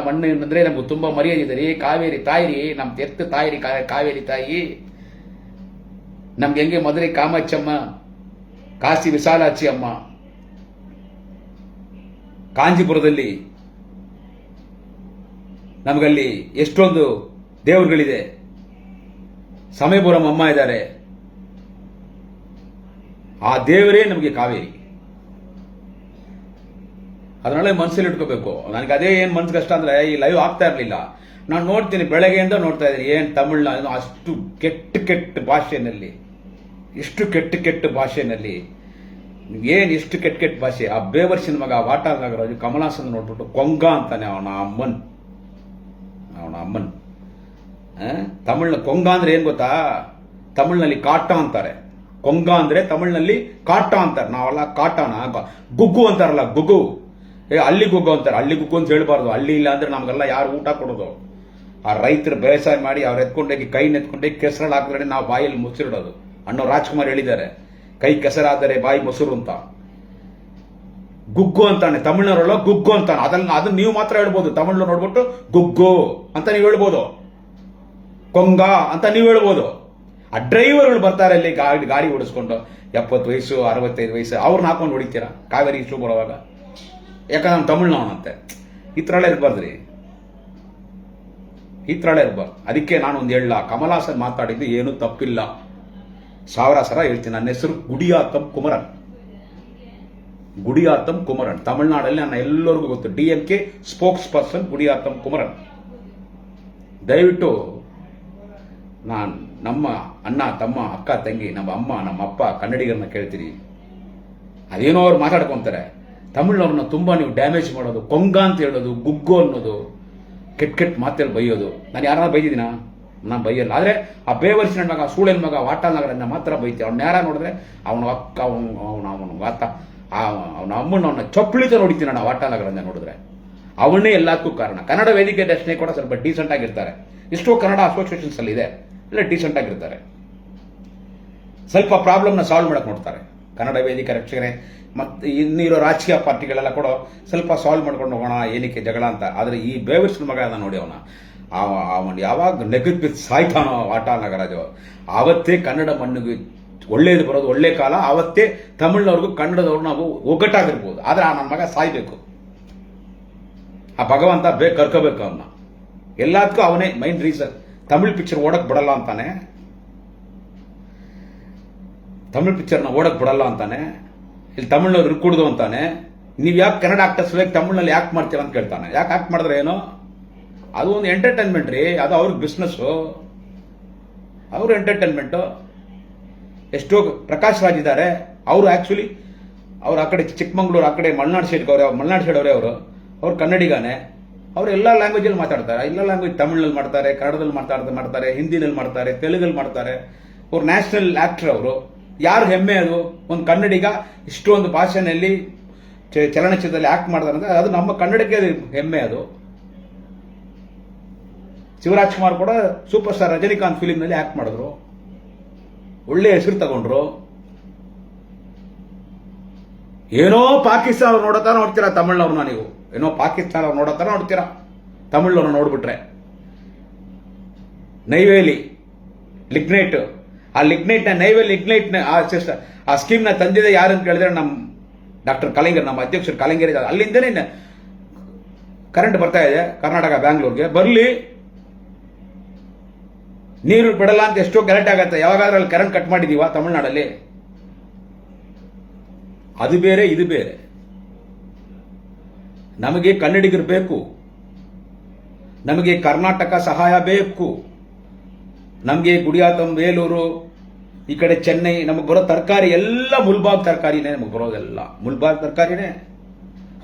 ಮಣ್ಣು ಅಂದ್ರೆ ನಮ್ಗೆ ತುಂಬಾ ಮರ್ಯಾದೆ ಇದೆ ರೀ. ಕಾವೇರಿ ತಾಯಿ ರೀ, ನಮ್ ಎತ್ತು ತಾಯಿ ರೀ ಕಾವೇರಿ ತಾಯಿ. ನಮ್ಗೆ ಹೆಂಗೆ ಮದುವೆ ಕಾಮಾಕ್ಷಮ್ಮ, ಕಾಶಿ ವಿಶಾಲಾಕ್ಷಿ ಅಮ್ಮ, ಕಾಂಜಿಪುರದಲ್ಲಿ ನಮಗಲ್ಲಿ ಎಷ್ಟೊಂದು ದೇವರುಗಳಿದೆ. ಸಮಯಪುರಂ ಅಮ್ಮ ಇದ್ದಾರೆ. ಆ ದೇವರೇ ನಮಗೆ ಕಾವೇರಿ. ಅದನ್ನೆಲ್ಲ ಮನಸ್ಸಲ್ಲಿ ಇಟ್ಕೋಬೇಕು. ನನಗೆ ಅದೇ ಏನ್ ಮನ್ಸು ಕಷ್ಟ ಅಂದ್ರೆ ಈ ಲೈವ್ ಆಗ್ತಾ ಇರ್ಲಿಲ್ಲ. ನಾನು ನೋಡ್ತೀನಿ, ಬೆಳಗ್ಗೆಯಿಂದ ನೋಡ್ತಾ ಇದ್ದೀನಿ. ಏನ್ ತಮಿಳ್ನಾಡು ಅಷ್ಟು ಕೆಟ್ಟ ಭಾಷೆನಲ್ಲಿ, ಎಷ್ಟು ಕೆಟ್ಟ ಭಾಷೆನಲ್ಲಿ, ಏನ್ ಎಷ್ಟು ಕೆಟ್ಟ ಭಾಷೆ. ಆ ಬೇವರ್ಸಿನ ಮಗ ವಾಟಾಳ್ ನಾಗರಾಜು ಕಮಲಾಸನ್ ನೋಡ್ಬಿಟ್ಟು ಕೊಂಗ ಅಂತಾನೆ ಅವನ ಅಮ್ಮನ್. ತಮಿಳ್ನ ಕೊಂಗ ಅಂದ್ರೆ ಏನ್ ಗೊತ್ತಾ? ತಮಿಳ್ನಲ್ಲಿ ಕಾಟ ಅಂತಾರೆ. ಕೊಂಗ ಅಂದ್ರೆ ತಮಿಳ್ನಲ್ಲಿ ಕಾಟ ಅಂತಾರೆ. ನಾವೆಲ್ಲ ಕಾಟನ ಗುಗ್ಗು ಅಂತಾರಲ್ಲ, ಗುಗ್ಗು. ಅಲ್ಲಿ ಗುಗ್ಗು ಅಂತಾರೆ. ಅಲ್ಲಿ ಗುಗ್ಗು ಅಂತ ಹೇಳ್ಬಾರ್ದು. ಹಳ್ಳಿ ಇಲ್ಲ ಅಂದ್ರೆ ನಮ್ಗೆಲ್ಲ ಯಾರು ಊಟ ಕೊಡೋದು? ಆ ರೈತರು ಬೇಸಾಯ ಮಾಡಿ ಅವ್ರು ಎತ್ಕೊಂಡೋಗಿ ಕೈನೆತ್ಕೊಂಡೋಗಿ ಕೆಸರಲ್ಲಿ ಹಾಕಿದ್ರೆ ನಾವು ಬಾಯಲ್ಲಿ ಮೊಸರಿಡೋದು. ಅಣ್ಣೋ ರಾಜ್ಕುಮಾರ್ ಹೇಳಿದ್ದಾರೆ, ಕೈ ಕೆಸರಾದರೆ ಬಾಯಿ ಮೊಸರು ಅಂತ. ಗುಗ್ಗು ಅಂತಾನೆ ತಮಿಳ್ನವರಲ್ಲ, ಗುಗ್ಗು ಅಂತಾನೆ. ಅದನ್ನ ನೀವು ಮಾತ್ರ ಹೇಳ್ಬೋದು. ತಮಿಳು ನೋಡ್ಬಿಟ್ಟು ಗುಗ್ಗು ಅಂತ ನೀವು ಹೇಳ್ಬೋದು, ಕೊಂಗ ಅಂತ ನೀವು ಹೇಳ್ಬೋದು. ಆ ಡ್ರೈವರ್ಗಳು ಬರ್ತಾರೆ ಅಲ್ಲಿ ಗಾಡಿ ಓಡಿಸ್ಕೊಂಡು 70 ವಯಸ್ಸು 65 ವಯಸ್ಸು, ಅವ್ರನ್ನ ಹಾಕೊಂಡು ಹೊಡಿತೀರಾ ಕಾವೇರಿ ಇಷ್ಟು ಬರುವಾಗ? ಯಾಕಂದ್ರೆ ನಾನು ತಮಿಳ್ನವನಂತೆ. ಈ ತರ ಎಲ್ಲ ಇರ್ಬಾರ್ದ್ರಿ, ಈ ತರ ಎಲ್ಲ ಇರ್ಬಾರ್ದು. ಅದಕ್ಕೆ ನಾನು ಒಂದು ಹೇಳಲ್ಲ, ಕಮಲಾಸನ್ ಮಾತಾಡಿದ್ದು ಏನು ತಪ್ಪಿಲ್ಲ. 1000 ಸಲ ಹೇಳ್ತೀನಿ. ನನ್ನ ಹೆಸರು ಗುಡಿಯಾತ್ತಂ ಕುಮರನ್. ತಮಿಳ್ನಾಡಲ್ಲಿ ನನ್ನ ಎಲ್ಲರಿಗೂ ಗೊತ್ತು. DMK spokesperson Gudiyattam Kumaran. ದಯವಿಟ್ಟು ನಾನು ನಮ್ಮ ಅಣ್ಣ ತಮ್ಮ ಅಕ್ಕ ತಂಗಿ, ನಮ್ಮ ಅಮ್ಮ ನಮ್ಮ ಅಪ್ಪ ಕನ್ನಡಿಗರನ್ನ ಕೇಳ್ತೀನಿ. ಅದೇನೋ ಅವ್ರು ಮಾತಾಡ್ಕೊಂತಾರೆ. ತಮಿಳ್ನವ್ರನ್ನ ತುಂಬಾ ನೀವು ಡ್ಯಾಮೇಜ್ ಮಾಡೋದು, ಕೊಂಗ ಅಂತ ಹೇಳೋದು, ಗುಗ್ಗು ಅನ್ನೋದು, ಕೆಟ್ಟ ಮಾತಲ್ಲಿ ಬೈಯೋದು. ನಾನು ಯಾರನ್ನ ಬೈದಿದ್ದೀನ? ನಾನು ಬೈಯಲ್ಲ. ಆದ್ರೆ ಆ ಬೇವರ್ಸಿನ ಮಗ, ಸೂಳೆನ ಮಗ, ವಾಟಾಳ್ ನಗರನ್ನ ಮಾತ್ರ ಬೈತೀವಿ. ಅವ್ನ ಯಾರ ನೋಡಿದ್ರೆ ಅವನು ಅಕ್ಕ, ಅವನು ಆತ ಅವನ ಅಮ್ಮನ ಚಪ್ಪಳಿತ ನೋಡಿತೀನಿ ನಾನು ವಾಟಾಳಗರಂಜ ನೋಡಿದ್ರೆ. ಅವನೇ ಎಲ್ಲದಕ್ಕೂ ಕಾರಣ. ಕನ್ನಡ ವೇದಿಕೆ ದರ್ಶನ ಕೂಡ ಸ್ವಲ್ಪ ಡೀಸೆಂಟ್ ಆಗಿರ್ತಾರೆ. ಎಷ್ಟೋ ಕನ್ನಡ ಅಸೋಸಿಯೇಷನ್ಸ್ ಅಲ್ಲಿ ಇದೆ, ಎಲ್ಲ ಡೀಸೆಂಟ್ ಆಗಿರ್ತಾರೆ. ಸ್ವಲ್ಪ ಪ್ರಾಬ್ಲಮ್ನ ಸಾಲ್ವ್ ಮಾಡಕ್ ನೋಡ್ತಾರೆ. ಕನ್ನಡ ವೇದಿಕೆ ರಕ್ಷಕರೇ ಮತ್ತು ಇನ್ನಿರೋ ರಾಜಕೀಯ ಪಾರ್ಟಿಗಳೆಲ್ಲ ಕೂಡ ಸ್ವಲ್ಪ ಸಾಲ್ವ್ ಮಾಡ್ಕೊಂಡು ಹೋಗೋಣ, ಏನಕ್ಕೆ ಜಗಳ ಅಂತ. ಆದರೆ ಈ ಬೇವರ್ಸ್ ಮಗ ಅದ ನೋಡಿ, ಅವನು ಯಾವಾಗ ನೆಗದ್ ಬಿದ್ದು ಸಾಯ್ತಾನೋ ವಾಟಾ ನಾಗರಾಜು, ಆವತ್ತೇ ಕನ್ನಡ ಮಣ್ಣಿಗೆ ಒಳ್ಳೇದು ಬರೋದು, ಒಳ್ಳೆ ಕಾಲ ಆವತ್ತೇ. ತಮಿಳ್ನವ್ರಿಗೂ ಕನ್ನಡದವ್ರು ನಾವು ಒಗ್ಗಟ್ಟಾಗಿರ್ಬೋದು. ಆದರೆ ಆ ನನ್ನ ಮಗ ಸಾಯ್ಬೇಕು. ಆ ಭಗವಂತ ಕರ್ಕೋಬೇಕು ಅವನ್ನ. ಎಲ್ಲದಕ್ಕೂ ಅವನೇ ಮೈನ್ ರೀಸನ್. ತಮಿಳ್ ಪಿಕ್ಚರ್ ಓಡಕ್ ಬಿಡಲ್ಲ ಅಂತಾನೆ, ತಮಿಳ್ ಪಿಕ್ಚರ್ನ ಓಡಕ್ ಬಿಡಲ್ಲ ಅಂತಾನೆ, ಇಲ್ಲಿ ತಮಿಳ್ನವ್ರು ಇರ್ಕೂಡ್ದು ಅಂತಾನೆ. ನೀವು ಯಾಕೆ ಕನ್ನಡ ಆಕ್ಟರ್ಸ್ ತಮಿಳ್ನಲ್ಲಿ ಯಾಕೆ ಮಾಡ್ತೀರ ಅಂತ ಕೇಳ್ತಾನೆ. ಯಾಕೆ ಆಕ್ಟ್ ಮಾಡಿದ್ರೆ ಏನೋ, ಅದು ಒಂದು ಎಂಟರ್ಟೈನ್ಮೆಂಟ್ ರೀ, ಅದು ಅವ್ರಿಗೆ ಬಿಸ್ನೆಸ್ಸು, ಅವ್ರ ಎಂಟರ್ಟೈನ್ಮೆಂಟು. ಎಷ್ಟೋ ಪ್ರಕಾಶ್ ರಾಜ್ ಇದ್ದಾರೆ, ಅವರು ಆಕ್ಚುಲಿ ಅವ್ರು ಆ ಕಡೆ ಚಿಕ್ಕಮಂಗ್ಳೂರು, ಆ ಕಡೆ ಮಲ್ನಾಡ್ ಸೈಡ್ ಅವರೇ ಅವ್ರು ಕನ್ನಡಿಗಾನೆ. ಅವರು ಎಲ್ಲ ಲ್ಯಾಂಗ್ವೇಜಲ್ಲಿ ಮಾತಾಡ್ತಾರೆ. ಎಲ್ಲ ಲ್ಯಾಂಗ್ವೇಜ್ ತಮಿಳ್ನಲ್ಲಿ ಮಾಡ್ತಾರೆ, ಕನ್ನಡದಲ್ಲಿ ಮಾಡ್ತಾರೆ, ಹಿಂದಿನಲ್ಲಿ ಮಾಡ್ತಾರೆ, ತೆಲುಗಲ್ಲಿ ಮಾಡ್ತಾರೆ. ಅವ್ರು ನ್ಯಾಷನಲ್ ಆಕ್ಟರ್. ಅವರು ಯಾರು ಹೆಮ್ಮೆ ಅದು, ಒಂದು ಕನ್ನಡಿಗ ಇಷ್ಟೊಂದು ಭಾಷೆನಲ್ಲಿ ಚಲನಚಿತ್ರದಲ್ಲಿ ಆಕ್ಟ್ ಮಾಡ್ತಾರೆ ಅಂದ್ರೆ ಅದು ನಮ್ಮ ಕನ್ನಡಕ್ಕೆ ಹೆಮ್ಮೆ. ಅದು ಶಿವರಾಜ್ ಕುಮಾರ್ ಕೂಡ ಸೂಪರ್ ಸ್ಟಾರ್ ರಜನಿಕಾಂತ್ ಫಿಲಿಂನಲ್ಲಿ ಆಕ್ಟ್ ಮಾಡಿದ್ರು, ಒಳ್ಳೆ ಹೆಸರು ತಗೊಂಡ್ರು. ಏನೋ ಪಾಕಿಸ್ತಾನ ಅವ್ರು ನೋಡತಾರ ನೋಡ್ತೀರಾ ತಮಿಳ್ನವ್ರನ್ನ, ನೀವು ಏನೋ ಪಾಕಿಸ್ತಾನ ಅವ್ರು ನೋಡತಾರ ನೋಡ್ತೀರಾ ತಮಿಳ್ನವ್ರನ್ನ ನೋಡ್ಬಿಟ್ರೆ. ನೈವೇಲಿ ಲಿಗ್ನೈಟ್, ಆ ಲಿಗ್ನೈಟ್ನ ನೈವೇಲಿ ಲಿಗ್ನೈಟ್ನ ಆ ಸ್ಕೀಮ್ನ ತಂದಿದೆ ಯಾರು ಅಂತ ಕೇಳಿದ್ರೆ ನಮ್ಮ ಡಾಕ್ಟರ್ ಕಲಿಂಗರ್, ನಮ್ಮ ಅಧ್ಯಕ್ಷರು ಕಲಿಂಗರ್ ಇದ್ದಾರೆ. ಅಲ್ಲಿಂದನೇ ಕರೆಂಟ್ ಬರ್ತಾ ಇದೆ ಕರ್ನಾಟಕ ಬ್ಯಾಂಗ್ಳೂರ್ಗೆ. ಬರಲಿ, ನೀರು ಬಿಡಲ್ಲ ಅಂತ ಎಷ್ಟೋ ಗಲಾಟೆ ಆಗತ್ತೆ. ಯಾವಾಗಾದ್ರೂ ಅಲ್ಲಿ ಕರೆಂಟ್ ಕಟ್ ಮಾಡಿದೀವ ತಮಿಳ್ನಾಡಲ್ಲಿ? ಅದು ಬೇರೆ ಇದು ಬೇರೆ. ನಮಗೆ ಕನ್ನಡಿಗರು ಬೇಕು, ನಮಗೆ ಕರ್ನಾಟಕ ಸಹಾಯ ಬೇಕು. ನಮಗೆ ಗುಡಿಯಾತಂ, ಬೇಲೂರು, ಈ ಕಡೆ ಚೆನ್ನೈ, ನಮಗೆ ಬರೋ ತರಕಾರಿ ಎಲ್ಲ ಮುಲ್ಬಾಗ್ ತರಕಾರಿನೇ. ನಮಗೆ ಬರೋದೆಲ್ಲ ಮುಲ್ಬಾಗ್ ತರಕಾರಿನೇ.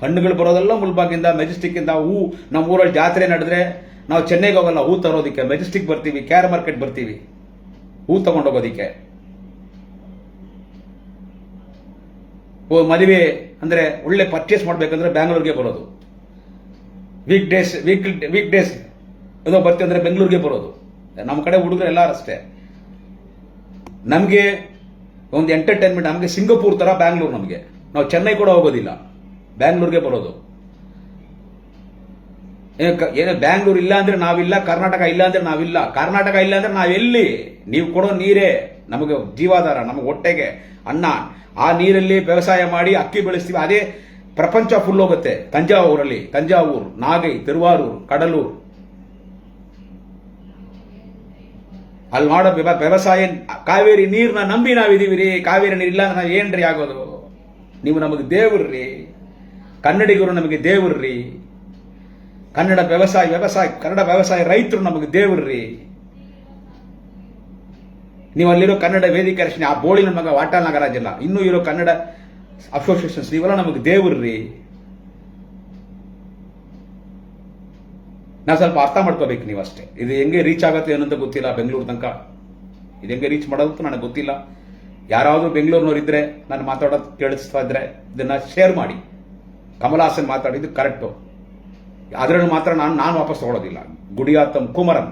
ಹಣ್ಣುಗಳು ಬರೋದೆಲ್ಲ ಮುಲ್ಬಾಗಿಂದ, ಮೆಜೆಸ್ಟಿಕ್ ಇಂದ. ಹೂ ನಮ್ಮ ಊರಲ್ಲಿ ಜಾತ್ರೆ ನಡೆದ್ರೆ ನಾವು ಚೆನ್ನೈಗೆ ಹೋಗಲ್ಲ ಹೂ ತರೋದಿಕ್ಕೆ, ಮೆಜೆಸ್ಟಿಕ್ ಬರ್ತೀವಿ, ಕ್ಯಾರ್ ಮಾರ್ಕೆಟ್ ಬರ್ತೀವಿ ಹೂ ತಗೊಂಡೋಗೋದಿಕ್ಕೆ. ಮದುವೆ ಅಂದ್ರೆ ಒಳ್ಳೆ ಪರ್ಚೇಸ್ ಮಾಡ್ಬೇಕಂದ್ರೆ ಬ್ಯಾಂಗ್ಳೂರ್ಗೆ ಬರೋದು. ವೀಕ್ ಡೇಸ್ ಏನೋ ಬರ್ತೀವಿ ಅಂದ್ರೆ ಬೆಂಗಳೂರಿಗೆ ಬರೋದು. ನಮ್ಮ ಕಡೆ ಹುಡುಗರು ಎಲ್ಲಾರು ಅಷ್ಟೇ. ನಮಗೆ ಒಂದು ಎಂಟರ್ಟೈನ್ಮೆಂಟ್, ನಮಗೆ ಸಿಂಗಪೂರ್ ತರ ಬ್ಯಾಂಗ್ಳೂರ್. ನಮಗೆ ನಾವು ಚೆನ್ನೈ ಕೂಡ ಹೋಗೋದಿಲ್ಲ, ಬ್ಯಾಂಗ್ಳೂರ್ಗೆ ಬರೋದು. ಏನೋ ಬ್ಯಾಂಗ್ಳೂರ್ ಇಲ್ಲ ಅಂದ್ರೆ ನಾವಿಲ್ಲ, ಕರ್ನಾಟಕ ಇಲ್ಲ ಅಂದ್ರೆ ನಾವಿಲ್ಲ. ಕರ್ನಾಟಕ ಇಲ್ಲ ಅಂದ್ರೆ ನಾವೆಲ್ಲಿ? ನೀವು ಕೊಡೋ ನೀರೇ ನಮಗೆ ಜೀವಾಧಾರ, ನಮಗೆ ಹೊಟ್ಟೆಗೆ ಅನ್ನ. ಆ ನೀರಲ್ಲಿ ವ್ಯವಸಾಯ ಮಾಡಿ ಅಕ್ಕಿ ಬೆಳೆಸ್ತೀವಿ, ಅದೇ ಪ್ರಪಂಚ ಫುಲ್ ಹೋಗುತ್ತೆ. ತಂಜಾವೂರು, ನಾಗೈ, ತಿರುವಾರೂರು, ಕಡಲೂರು, ಅಲ್ಲಿ ಮಾಡೋ ವ್ಯವಸಾಯ. ಕಾವೇರಿ ನೀರ್ನ ನಂಬಿ ನಾವಿದೀವಿ ರೀ. ಕಾವೇರಿ ನೀರ್ ಇಲ್ಲ ಅಂದ್ರೆ ನಾವ್ ಏನ್ರಿ ಆಗೋದು? ನೀವು ನಮಗೆ ದೇವ್ರಿ, ಕನ್ನಡಿಗರು ನಮಗೆ ದೇವ್ರಿ. ಕನ್ನಡ ವ್ಯವಸಾಯ ರೈತರು ನಮಗೆ ದೇವ್ರಿ. ನೀವು ಅಲ್ಲಿರೋ ಕನ್ನಡ ವೇದಿಕೆ ರಚನೆ, ಆ ಬೋಳಿ ನನ್ನ ಮಗ ವಾಟಾ ನಾಗರಾಜ್ ಇಲ್ಲ, ಇನ್ನೂ ಇರೋ ಕನ್ನಡ ಅಸೋಸಿಯೇಷನ್ಸ್, ನೀವೆಲ್ಲ ನಮಗೆ ದೇವ್ರಿ. ನಾವು ಸ್ವಲ್ಪ ಅರ್ಥ ಮಾಡ್ಕೋಬೇಕು ನೀವು ಅಷ್ಟೇ. ಇದು ಹೆಂಗೆ ರೀಚ್ ಆಗುತ್ತೆ ಏನಂತ ಗೊತ್ತಿಲ್ಲ ಬೆಂಗಳೂರು ತನಕ. ಇದು ಹೆಂಗೆ ರೀಚ್ ಮಾಡೋದಂತ ನನಗೆ ಗೊತ್ತಿಲ್ಲ. ಯಾರಾದರೂ ಬೆಂಗಳೂರಿನವ್ರು ಇದ್ರೆ ನಾನು ಮಾತಾಡೋದು ಕೇಳಿಸ್ತಾ ಇದ್ರೆ ಇದನ್ನ ಶೇರ್ ಮಾಡಿ. ಕಮಲ್ ಹಾಸನ್ ಮಾತಾಡಿದ್ದು ಕರೆಕ್ಟು, ಅದರಲ್ಲಿ ಮಾತ್ರ ನಾನು ವಾಪಸ್ ತಗೊಳ್ಳೋದಿಲ್ಲ. ಗುಡಿಯಾತಂ ಕುಮರನ್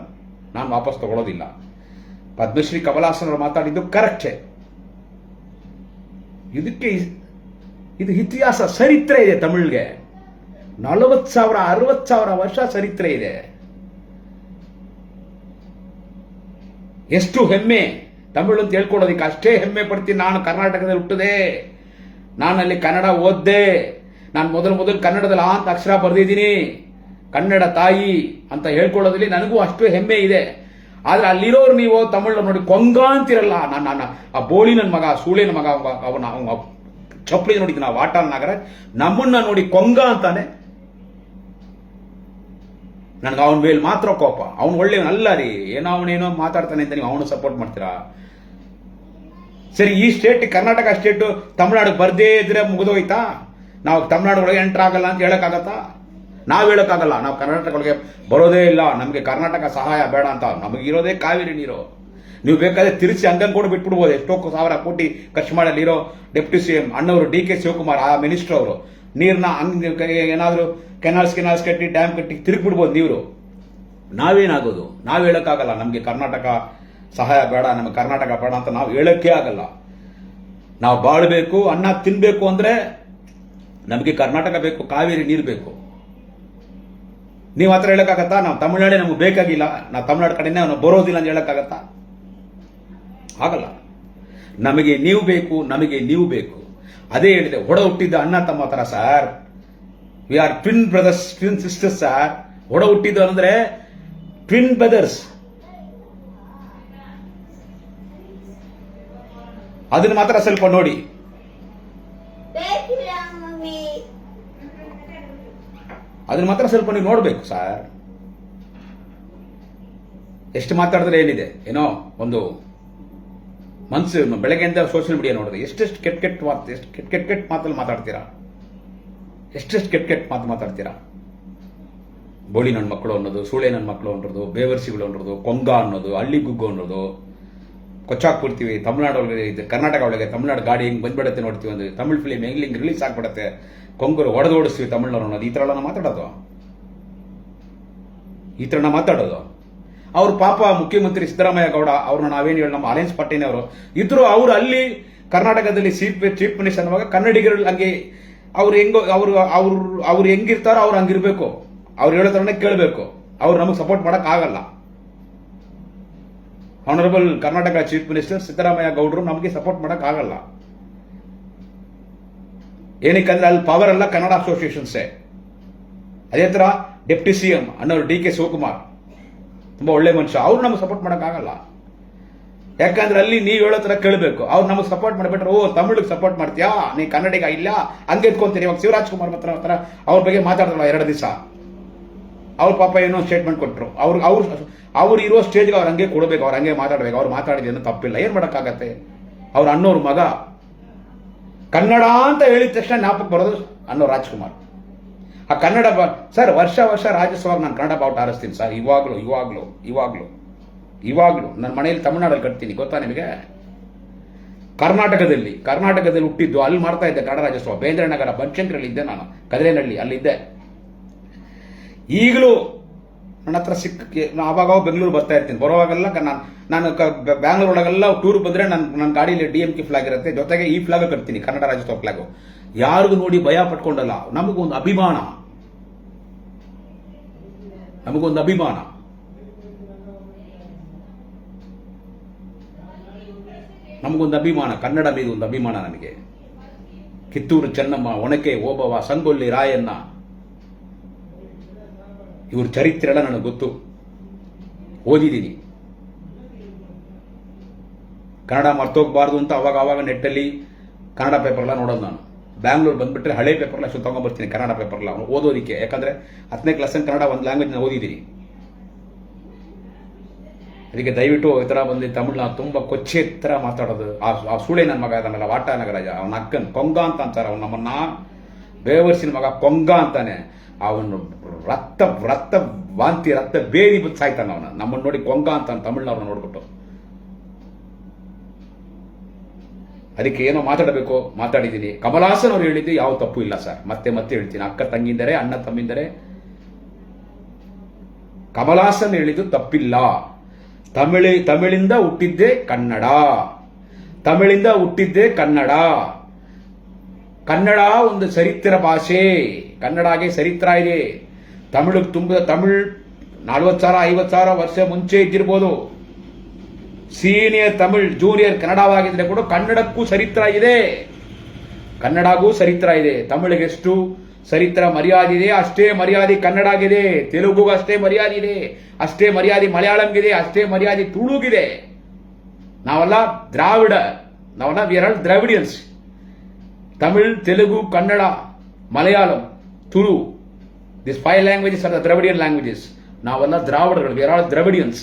ನಾನು ವಾಪಸ್ ತಗೊಳ್ಳೋದಿಲ್ಲ. ಪದ್ಮಶ್ರೀ ಕಮಲ್ ಹಾಸನ್ ಅವರು ಮಾತಾಡಿದ್ದು ಕರೆಕ್ಟೇ. ಇದಕ್ಕೆ ಇದು ಇತಿಹಾಸ, ಚರಿತ್ರೆ ಇದೆ ತಮಿಳ್ಗೆ. 40,000 60,000 ವರ್ಷ ಚರಿತ್ರೆ ಇದೆ. ಎಷ್ಟು ಹೆಮ್ಮೆ ತಮಿಳು ಅಂತ ಹೇಳ್ಕೊಡೋದಿಕ್ಕೆ. ಅಷ್ಟೇ ಹೆಮ್ಮೆ ಪಡ್ತೀನಿ. ನಾನು ಕರ್ನಾಟಕದಲ್ಲಿ ಹುಟ್ಟಿದೆ, ನಾನಲ್ಲಿ ಕನ್ನಡ ಓದ್ದೆ, ನಾನು ಮೊದಲು ಕನ್ನಡದಲ್ಲಿ ಅಂತ ಅಕ್ಷರ ಬರೆದಿದ್ದೀನಿ, ಕನ್ನಡ ತಾಯಿ ಅಂತ ಹೇಳ್ಕೊಳ್ಳೋದ್ರಲ್ಲಿ ನನಗೂ ಅಷ್ಟು ಹೆಮ್ಮೆ ಇದೆ. ಆದ್ರೆ ಅಲ್ಲಿರೋರು ನೀವು ತಮಿಳು ನೋಡಿ ಕೊಂಗ ಅಂತಿರಲ್ಲ. ನಾನು ಆ ಬೋಳಿ ನನ್ನ ಮಗ, ಸೂಳಿನ ಮಗ, ಅವನ ಚಪ್ಪಲಿ ನೋಡಿದ್ದೀನಿ ಆ ವಾಟಾಳ್ ನಾಗರಾಜ್, ನಮ್ಮನ್ನ ನೋಡಿ ಕೊಂಗ ಅಂತಾನೆ. ನನಗೆ ಅವನ ಮೇಲೆ ಮಾತ್ರ ಕೋಪ. ಅವನು ಒಳ್ಳೆಯವನಲ್ಲ ರೀ, ಏನೋ ಅವನೇನೋ ಮಾತಾಡ್ತಾನೆ ಅಂತ ನೀವು ಅವನು ಸಪೋರ್ಟ್ ಮಾಡ್ತೀರಾ? ಸರಿ, ಈ ಸ್ಟೇಟ್ ಕರ್ನಾಟಕ ಸ್ಟೇಟ್ ತಮಿಳ್ನಾಡು ಬರ್ದೇ ಇದ್ರೆ ಮುಗಿದೋಯ್ತಾ? ನಾವು ತಮಿಳ್ನಾಡು ಒಳಗೆ ಎಂಟರ್ ಆಗಲ್ಲ ಅಂತ ಹೇಳಕ್ಕಾಗತ್ತಾ? ನಾವು ಹೇಳಕ್ಕಾಗಲ್ಲ. ನಾವು ಕರ್ನಾಟಕ ಒಳಗೆ ಬರೋದೇ ಇಲ್ಲ, ನಮಗೆ ಕರ್ನಾಟಕ ಸಹಾಯ ಬೇಡ ಅಂತ. ನಮಗಿರೋದೇ ಕಾವೇರಿ ನೀರು. ನೀವು ಬೇಕಾದ್ರೆ ತಿರುಚಿ ಹಂಗಂಗೆ ಕೂಡ ಬಿಟ್ಬಿಡ್ಬೋದು. ಎಷ್ಟೋ ಸಾವಿರ ಕೋಟಿ ಖರ್ಚು ಮಾಡಲಿರೋ ಡೆಪ್ಯೂಟಿ ಸಿಎಂ ಅಣ್ಣವರು ಡಿ ಕೆ ಶಿವಕುಮಾರ್ ಆ ಮಿನಿಸ್ಟರ್ ಅವರು ನೀರ್ನ ಏನಾದ್ರು ಕೆನಾಲ್ಸ್ ಕಟ್ಟಿ ಡ್ಯಾಮ್ ಕಟ್ಟಿ ತಿರುಗ್ಬಿಡ್ಬೋದು ನೀರು. ನಾವೇನಾಗೋದು? ನಾವು ಹೇಳಕ್ಕಾಗಲ್ಲ ನಮ್ಗೆ ಕರ್ನಾಟಕ ಸಹಾಯ ಬೇಡ, ನಮಗೆ ಕರ್ನಾಟಕ ಬೇಡ ಅಂತ ನಾವು ಹೇಳಕ್ಕೆ ಆಗಲ್ಲ. ನಾವು ಬಾಳ್ಬೇಕು, ಅನ್ನ ತಿನ್ಬೇಕು ಅಂದ್ರೆ ನಮಗೆ ಕರ್ನಾಟಕ ಬೇಕು, ಕಾವೇರಿ ನೀರು ಬೇಕು. ನೀವು ಹತ್ರ ಹೇಳಕ್ಕಾಗತ್ತಾ? ನಾವು ತಮಿಳ್ನಾಡೇ ನಮ್ಗೆ ಬೇಕಾಗಿಲ್ಲ, ನಾವು ತಮಿಳ್ನಾಡು ಕಡೆನೇ ನಾವು ಬರೋದಿಲ್ಲ ಅಂತ ಹೇಳಕ್ಕಾಗತ್ತಾ? ಆಗಲ್ಲ. ನಮಗೆ ನೀವು ಬೇಕು, ನಮಗೆ ನೀವು ಬೇಕು. ಅದೇ ಹೇಳಿದೆ, ಒಡ ಹುಟ್ಟಿದ್ದ ಅಣ್ಣ ತಮ್ಮ ತರ sir. We are twin brothers, twin sisters sir. ಒಡ ಹುಟ್ಟಿದ್ದು ಅಂದ್ರೆ ಟ್ವಿನ್ ಬ್ರದರ್ಸ್. ಅದನ್ನ ಮಾತ್ರ ಸ್ವಲ್ಪ ನೋಡಿ. ಅದನ್ನ ಮಾತ್ರ ಸ್ವಲ್ಪ ನೀವು ನೋಡ್ಬೇಕು ಸರ್. ಎಷ್ಟು ಮಾತಾಡಿದ್ರೆ ಏನಿದೆ, ಏನೋ ಒಂದು ಮನ್ಸು ಬೆಳಗ್ಗೆಯಿಂದ ಸೋಷಿಯಲ್ ಮೀಡಿಯಾ ನೋಡಿದ್ರೆ ಎಷ್ಟೆಷ್ಟು ಕೆಟ್ಟ ಮಾತು, ಎಷ್ಟು ಕೆಟ್ಟ ಮಾತಲ್ಲಿ ಮಾತಾಡ್ತೀರಾ, ಎಷ್ಟೆಷ್ಟು ಕೆಟ್ಟ ಮಾತು ಮಾತಾಡ್ತೀರಾ. ಬೋಳಿ ನನ್ನ ಮಕ್ಕಳು ಅನ್ನೋದು, ಸೂಳೆ ನನ್ನ ಮಕ್ಕಳು ಅನ್ನೋದು, ಬೇವರ್ಸಿಗಳು ಅನ್ನೋದು, ಕೊಂಗ ಅನ್ನೋದು, ಹಳ್ಳಿ ಗುಗ್ಗು ಅನ್ನೋದು, ಕೊಚ್ಚಾಕ್ಬಿಡ್ತೀವಿ. ತಮಿಳ್ನಾಡು ಒಳಗೆ, ಕರ್ನಾಟಕ ಒಳಗೆ ತಮಿಳ್ನಾಡು ಗಾಡಿ ಹಿಂಗೆ ಬಂದ್ಬಿಡತ್ತೆ ನೋಡ್ತೀವಿ ಅಂದ್ರೆ, ತಮಿಳ್ ಫಿಲಿಮ್ ಹೆಂಗ್ ರಿಲೀಸ್ ಆಗ್ಬಿಡತ್ತೆ, ಕೊಂಗರು ಹೊಡೆದೋಡಿಸ್ತೀವಿ ತಮಿಳ್ನಾಡು ಅನ್ನೋದು. ಈ ತರ ಎಲ್ಲ ಮಾತಾಡೋದು, ಈ ತರ ಮಾತಾಡೋದು. ಅವ್ರು ಪಾಪ ಮುಖ್ಯಮಂತ್ರಿ ಸಿದ್ದರಾಮಯ್ಯ ಗೌಡ ಅವ್ರನ್ನ ನಾವೇನು ಹೇಳಿ, ನಮ್ಮ ಅಲಯನ್ಸ್ ಪಾರ್ಟಿನವರು ಇದ್ರು. ಅವ್ರು ಅಲ್ಲಿ ಕರ್ನಾಟಕದಲ್ಲಿ ಚೀಫ್ ಮಿನಿಸ್ಟರ್ ಅನ್ನುವಾಗ ಕನ್ನಡಿಗರು ಹಂಗೆ ಅವ್ರು ಹೆಂಗೋ ಅವ್ರು ಹೆಂಗಿರ್ತಾರೋ ಅವ್ರು ಹಂಗಿರ್ಬೇಕು, ಅವ್ರು ಹೇಳೋ ತರನೇ ಕೇಳಬೇಕು. ಅವ್ರು ನಮಗೆ ಸಪೋರ್ಟ್ ಮಾಡಕ್ ಆಗಲ್ಲ. Honourable Karnataka chief minister Siddaramaiah ಗೌಡರು ನಮಗೆ ಸಪೋರ್ಟ್ ಮಾಡಕ್ ಆಗಲ್ಲ. ಏನಕ್ಕಂದ್ರೆ ಅಲ್ಲಿ ಪವರ್ ಎಲ್ಲ ಕನ್ನಡ ಅಸೋಸಿಯೇಷನ್ಸೇ. ಅದೇ ತರ ಡೆಪ್ಟಿ ಸಿಎಂ ಅನ್ನೋರು ಡಿ ಕೆ ಶಿವಕುಮಾರ್ ತುಂಬಾ ಒಳ್ಳೆ ಮನುಷ್ಯ, ಅವ್ರು ನಮಗೆ ಸಪೋರ್ಟ್ ಮಾಡಕ್ ಆಗಲ್ಲ. ಯಾಕಂದ್ರೆ ಅಲ್ಲಿ ನೀವು ಹೇಳೋ ತರ ಕೇಳಬೇಕು. ಅವ್ರು ನಮಗೆ ಸಪೋರ್ಟ್ ಮಾಡಿಬಿಟ್ರೆ, ಓ ತಮಿಳಿಗೆ ಸಪೋರ್ಟ್ ಮಾಡ್ತೀಯಾ ನೀ, ಕನ್ನಡಿಗ ಇಲ್ಲ ಹಂಗೆ ಎತ್ಕೊಂತೀರಿ. ಇವಾಗ ಶಿವರಾಜ್ ಕುಮಾರ್ ಹತ್ರ ಅವ್ರ ಬಗ್ಗೆ ಮಾತಾಡ್ತಾರಲ್ಲ 2 ದಿವಸ, ಅವ್ರ ಪಾಪ ಏನೋ ಸ್ಟೇಟ್ಮೆಂಟ್ ಕೊಟ್ಟರು. ಅವ್ರು ಇರೋ ಸ್ಟೇಜ್ಗೆ ಅವ್ರು ಹಂಗೆ ಕೊಡಬೇಕು, ಅವ್ರು ಹಂಗೆ ಮಾತಾಡ್ಬೇಕು. ಅವ್ರು ಮಾತಾಡಿದ ತಪ್ಪಿಲ್ಲ, ಏನ್ ಮಾಡಕ್ಕಾಗತ್ತೆ. ಅವ್ರ ಅಣ್ಣವ್ರ ಮಗ ಕನ್ನಡ ಅಂತ ಹೇಳಿದ ತಕ್ಷಣ ಜ್ಞಾಪಕ ಬರೋದು ಅನ್ನೋ ರಾಜ್ಕುಮಾರ್. ಆ ಕನ್ನಡ ಸರ್, ವರ್ಷ ರಾಜ್ಯೋತ್ಸವ ನಾನು ಕನ್ನಡ ಬಾವುಟ ಹಾರಿಸ್ತೀನಿ ಸರ್. ಇವಾಗ್ಲೂ ನನ್ನ ಮನೆಯಲ್ಲಿ ತಮಿಳ್ನಾಡಲ್ಲಿ ಕಟ್ತೀನಿ, ಗೊತ್ತಾ ನಿಮಗೆ? ಕರ್ನಾಟಕದಲ್ಲಿ ಹುಟ್ಟಿದ್ದು, ಅಲ್ಲಿ ಮಾಡ್ತಾ ಇದ್ದೆ ಕನ್ನಡ ರಾಜ್ಯೋತ್ಸವ. ಬೇಂದ್ರೆ ನಗರ ಬನಶಂಕರಿಯಲ್ಲಿ ಇದ್ದೆ ನಾನು, ಕದ್ರೇನಹಳ್ಳಿ ಅಲ್ಲಿದ್ದೆ. ಈಗಲೂ ನನ್ನ ಹತ್ರ ಆವಾಗ ಬೆಂಗಳೂರು ಬರ್ತಾ ಇರ್ತೀನಿ. ಬರುವಾಗೆಲ್ಲ ನಾನು ಬ್ಯಾಂಗ್ಳೂರ್ ಒಳಗೆಲ್ಲ ಟೂರ್ ಬಂದ್ರೆ ನನ್ನ ಗಾಡಿಯಲ್ಲಿ DMK ಫ್ಲಾಗ್ ಇರುತ್ತೆ, ಜೊತೆಗೆ ಈ ಫ್ಲಾಗ್ ಕಟ್ತೀನಿ, ಕನ್ನಡ ರಾಜ್ಯೋತ್ಸವ ಫ್ಲಾಗು. ಯಾರಿಗೂ ನೋಡಿ ಭಯ ಪಟ್ಕೊಂಡಲ್ಲ. ನಮಗೊಂದು ಅಭಿಮಾನ, ಕನ್ನಡ ಮೇಲೆ ಒಂದು ಅಭಿಮಾನ ನನಗೆ. ಕಿತ್ತೂರು ಚೆನ್ನಮ್ಮ, ಒನಕೆ ಓಬವ್ವ, ಸಂಗೊಳ್ಳಿ ರಾಯಣ್ಣ, ಇವ್ರ ಚರಿತ್ರೆ ಎಲ್ಲ ನನಗೆ ಗೊತ್ತು, ಓದಿದ್ದೀನಿ. ಕನ್ನಡ ಮರ್ತೋಗ್ಬಾರ್ದು ಅಂತ ಅವಾಗ ನೆಟ್ಟಲ್ಲಿ ಕನ್ನಡ ಪೇಪರ್ ಎಲ್ಲ ನೋಡೋದು ನಾನು. ಬ್ಯಾಂಗ್ಳೂರ್ ಬಂದ್ಬಿಟ್ರೆ ಹಳೆ ಪೇಪರ್ ಎಲ್ಲ ತಗೊಂಡ್ಬರ್ತೀನಿ, ಕನ್ನಡ ಪೇಪರ್ ಎಲ್ಲ ಓದೋದಿಕ್ಕೆ. ಯಾಕಂದ್ರೆ 10ನೇ ಕ್ಲಾಸ್ ಕನ್ನಡ ಒಂದು ಲ್ಯಾಂಗ್ವೇಜ್ ಓದಿದ್ದೀನಿ. ಅದಕ್ಕೆ ದಯವಿಟ್ಟು ಈ ತರ ಬಂದು ತಮಿಳ್ನಾಡು ತುಂಬಾ ಕೊಚ್ಚೆ ತರ ಮಾತಾಡೋದು. ಆ ಸೂಳೆ ನನ್ನ ಮಗ ಅದನ್ನೆಲ್ಲ ವಾಟ ನಗರಾಜ, ಅವನ ಅಕ್ಕನ್ ಕೊಂಗ ಅಂತ ಅಂತಾರೆ. ಅವ್ನು ನಮ್ಮನ್ನ ಬೇವರ್ಸಿನ ಮಗ ಕೊಂಗ ಅಂತಾನೆ. ಅವನು ರಕ್ತ ವಾಂತಿ, ರಕ್ತ ಬೇದಿ ಬಿದ್ದು ಸಾಯ್ತಾನ ಅವನ. ನಮ್ಮನ್ನು ನೋಡಿ ಕೊಂಗ ಅಂತ ತಮಿಳ್ನವ್ರನ್ನ ನೋಡ್ಬಿಟ್ಟು. ಅದಕ್ಕೆ ಏನೋ ಮಾತಾಡಬೇಕು, ಮಾತಾಡಿದ್ದೀನಿ. ಕಮಲ್ ಹಾಸನ್ ಅವ್ರು ಹೇಳಿದ್ದು ಯಾವ ತಪ್ಪು ಇಲ್ಲ ಸರ್. ಮತ್ತೆ ಹೇಳ್ತೀನಿ, ಅಕ್ಕ ತಂಗಿಂದರೆ, ಅಣ್ಣ ತಮ್ಮಿಂದರೆ, ಕಮಲ್ ಹಾಸನ್ ಹೇಳಿದ್ದು ತಪ್ಪಿಲ್ಲ. ತಮಿಳಿಂದ ಹುಟ್ಟಿದ್ದೇ ಕನ್ನಡ, ಕನ್ನಡ ಒಂದು ಚರಿತ್ರ ಭಾಷೆ. ಕನ್ನಡಗೆ ಚರಿತ್ರ ಇದೆ. ತಮಿಳು 40,000-50,000 ವರ್ಷ ಮುಂಚೆ ಇದ್ದಿರ್ಬೋದು. ಸೀನಿಯರ್ ತಮಿಳ್, ಜೂನಿಯರ್ ಕನ್ನಡವಾಗಿದ್ರೆ ಕೂಡ ಕನ್ನಡಕ್ಕೂ ಚರಿತ್ರ ಇದೆ. ತಮಿಳಿಗೆ ಎಷ್ಟು ಚರಿತ್ರ ಮರ್ಯಾದೆ ಇದೆ, ಅಷ್ಟೇ ಮರ್ಯಾದೆ ಕನ್ನಡಗಿದೆ. ತೆಲುಗು ಅಷ್ಟೇ ಮರ್ಯಾದೆ ಇದೆ, ಅಷ್ಟೇ ಮರ್ಯಾದೆ ಮಲಯಾಳಂಗಿದೆ, ಅಷ್ಟೇ ಮರ್ಯಾದೆ ತುಳುಗಿದೆ. ನಾವೆಲ್ಲ we are all Dravidians. Tamil, Telugu, Kannada, Malayalam, Tulu, this 5 languages are the Dravidian languages. ನಾವೆಲ್ಲ ದ್ರಾವಿಡಗಳು, ವಿ ಆರ್ ಆಲ್ ದ್ರಾವಿಡಿಯನ್ಸ್.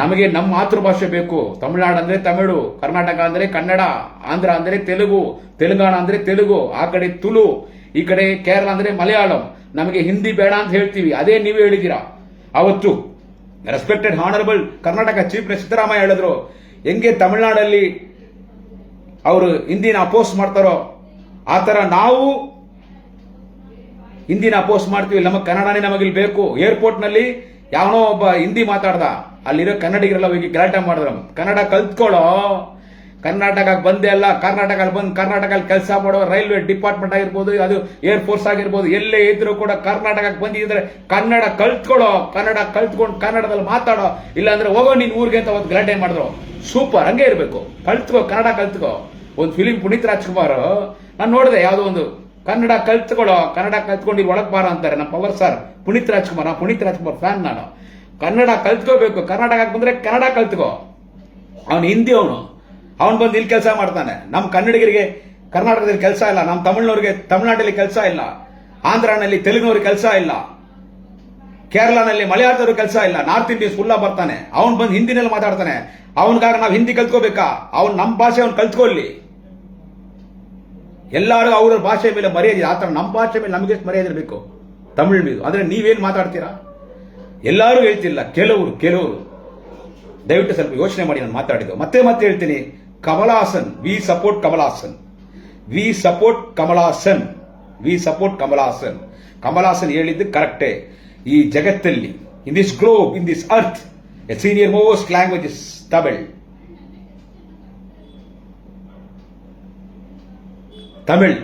ನಮಗೆ ನಮ್ಮ ಮಾತೃಭಾಷೆ ಬೇಕು. ತಮಿಳುನಾಡು ಅಂದ್ರೆ ತಮಿಳು, ಕರ್ನಾಟಕ ಅಂದ್ರೆ ಕನ್ನಡ, ಆಂಧ್ರ ಅಂದ್ರೆ ತೆಲುಗು, ತೆಲಂಗಾಣ ಅಂದ್ರೆ ತೆಲುಗು, ಆ ಕಡೆ ತುಳು, ಈ ಕಡೆ ಕೇರಳ ಅಂದ್ರೆ ಮಲಯಾಳಂ. ನಮಗೆ ಹಿಂದಿ ಬೇಡ ಅಂತ ಹೇಳ್ತೀವಿ. ಅದೇ ನೀವು ಹೇಳಿದ್ದೀರಾ ಅವತ್ತು. Respected honourable Karnataka chief minister Siddaramaiah ಹೇಳಿದ್ರು, ಹೆಂಗೆ ತಮಿಳುನಾಡಲ್ಲಿ ಅವರು ಹಿಂದಿನ ಅಪೋಸ್ ಮಾಡ್ತಾರೋ ಆ ತರ ನಾವು ಹಿಂದಿನ ಅಪೋಸ್ ಮಾಡ್ತೀವಿ, ನಮಗೆ ಕನ್ನಡನೇ ನಮಗಿಲ್ಲಿ ಬೇಕು. ಏರ್ಪೋರ್ಟ್ ನಲ್ಲಿ ಯಾವನೋ ಒಬ್ಬ ಹಿಂದಿ ಮಾತಾಡ್ದ, ಅಲ್ಲಿರೋ ಕನ್ನಡಿಗರೆಲ್ಲ ಹೋಗಿ ಗಲಾಟೆ ಮಾಡಿದ್ರು, ಕನ್ನಡ ಕಲ್ತ್ಕೊಳ್ಳೋ, ಕರ್ನಾಟಕಕ್ಕೆ ಬಂದೇ ಅಲ್ಲ, ಕರ್ನಾಟಕದಲ್ಲಿ ಬಂದು ಕರ್ನಾಟಕದಲ್ಲಿ ಕೆಲಸ ಮಾಡೋ ರೈಲ್ವೆ ಡಿಪಾರ್ಟ್ಮೆಂಟ್ ಆಗಿರ್ಬೋದು, ಅದು ಏರ್ ಫೋರ್ಸ್ ಆಗಿರ್ಬೋದು, ಎಲ್ಲೇ ಇದ್ರೂ ಕೂಡ ಕರ್ನಾಟಕಕ್ಕೆ ಬಂದಿದ್ರೆ ಕನ್ನಡ ಕಲ್ತ್ಕೊಳ್ಳೋ, ಕನ್ನಡ ಕಲ್ತ್ಕೊಂಡು ಕನ್ನಡದಲ್ಲಿ ಮಾತಾಡೋ, ಇಲ್ಲಾಂದ್ರೆ ಹೋಗೋ ನಿನ್ ಊರಿಗೆ ಅಂತ ಒಂದು ಗಲಾಟೆ ಮಾಡಿದ್ರು. ಸೂಪರ್, ಹಂಗೆ ಇರಬೇಕು, ಕಲ್ತ್ಕೋ, ಕನ್ನಡ ಕಲ್ತ್ಕೋ. ಒಂದು ಫಿಲಿಂ ಪುನೀತ್ ರಾಜ್ಕುಮಾರ್ ನಾನು ನೋಡಿದೆ, ಯಾವುದೋ ಒಂದು ಕನ್ನಡ ಕಲ್ತ್ಕೊಳ್ಳೋ, ಕನ್ನಡ ಕಲ್ತ್ಕೊಂಡು ಒಳಗ್ ಬಾರ ಅಂತಾರೆ ನಮ್ಮ power sir Puneeth Rajkumar fan ನಾನು. ಕನ್ನಡ ಕಲ್ತ್ಕೋಬೇಕು, ಕರ್ನಾಟಕಕ್ಕೆ ಬಂದ್ರೆ ಕನ್ನಡ ಕಲ್ತ್ಕೋ. ಅವನು ಹಿಂದಿ, ಅವನು ಬಂದು ಇಲ್ಲಿ ಕೆಲಸ ಮಾಡ್ತಾನೆ. ನಮ್ಮ ಕನ್ನಡಿಗರಿಗೆ ಕರ್ನಾಟಕದಲ್ಲಿ ಕೆಲಸ ಇಲ್ಲ, ನಮ್ಮ ತಮಿಳ್ನವ್ರಿಗೆ ತಮಿಳ್ನಾಡಲ್ಲಿ ಕೆಲಸ ಇಲ್ಲ, ಆಂಧ್ರನಲ್ಲಿ ತೆಲುಗಿನವ್ರಿಗೆ ಕೆಲಸ ಇಲ್ಲ, ಕೇರಳನಲ್ಲಿ ಮಲಯಾಳದವ್ರಿಗೆ ಕೆಲಸ ಇಲ್ಲ, ನಾರ್ತ್ ಇಂಡಿಯನ್ಸ್ ಫುಲ್ಲ ಬರ್ತಾನೆ, ಅವನು ಬಂದು ಹಿಂದಿನಲ್ಲಿ ಮಾತಾಡ್ತಾನೆ. ಅವನಿಗಾಗ ನಾವು ಹಿಂದಿ ಕಲ್ತ್ಕೋಬೇಕಾ? ಅವ್ನು ನಮ್ಮ ಭಾಷೆ ಅವ್ನು ಕಲ್ತ್ಕೊಳ್ಳಿ. ಎಲ್ಲರೂ ಅವರ ಭಾಷೆ ಮೇಲೆ ಮರ್ಯಾದೆ, ಆತರ ನಮ್ಮ ಭಾಷೆ ಮೇಲೆ ನಮಗೆ ಮರ್ಯಾದೆ ಇರಬೇಕು, ತಮಿಳ್ ಮೇಲೆ. ಆದ್ರೆ ನೀವೇನ್ ಮಾತಾಡ್ತೀರಾ? ಎಲ್ಲರೂ ಹೇಳ್ತಿಲ್ಲ, ಕೆಲವರು ದಯವಿಟ್ಟು ಸ್ವಲ್ಪ ಯೋಚನೆ ಮಾಡಿ ನಾನು ಮಾತಾಡಿದ್ದು. ಮತ್ತೆ ಹೇಳ್ತೀನಿ, Kamal Haasan, we support Kamal Haasan, we support Kamal Haasan, we support Kamal Haasan. Kamal Haasan ಹೇಳಿದ್ದು ಕರೆಕ್ಟೇ. ಈ ಜಗತ್ತಲ್ಲಿ, in this globe, in this earth, a senior most language is Tamil. Tamil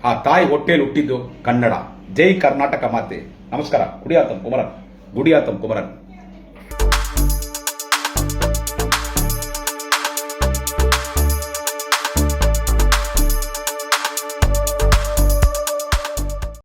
ಆ ತಾಯಿ ಹೊಟ್ಟೆಯಲ್ಲಿ ಹುಟ್ಟಿದ್ದು ಕನ್ನಡ. ಜೈ ಕರ್ನಾಟಕ ಮಾತೆ. ನಮಸ್ಕಾರ. ಗುಡಿಯಾತಂ ಕುಮರನ್.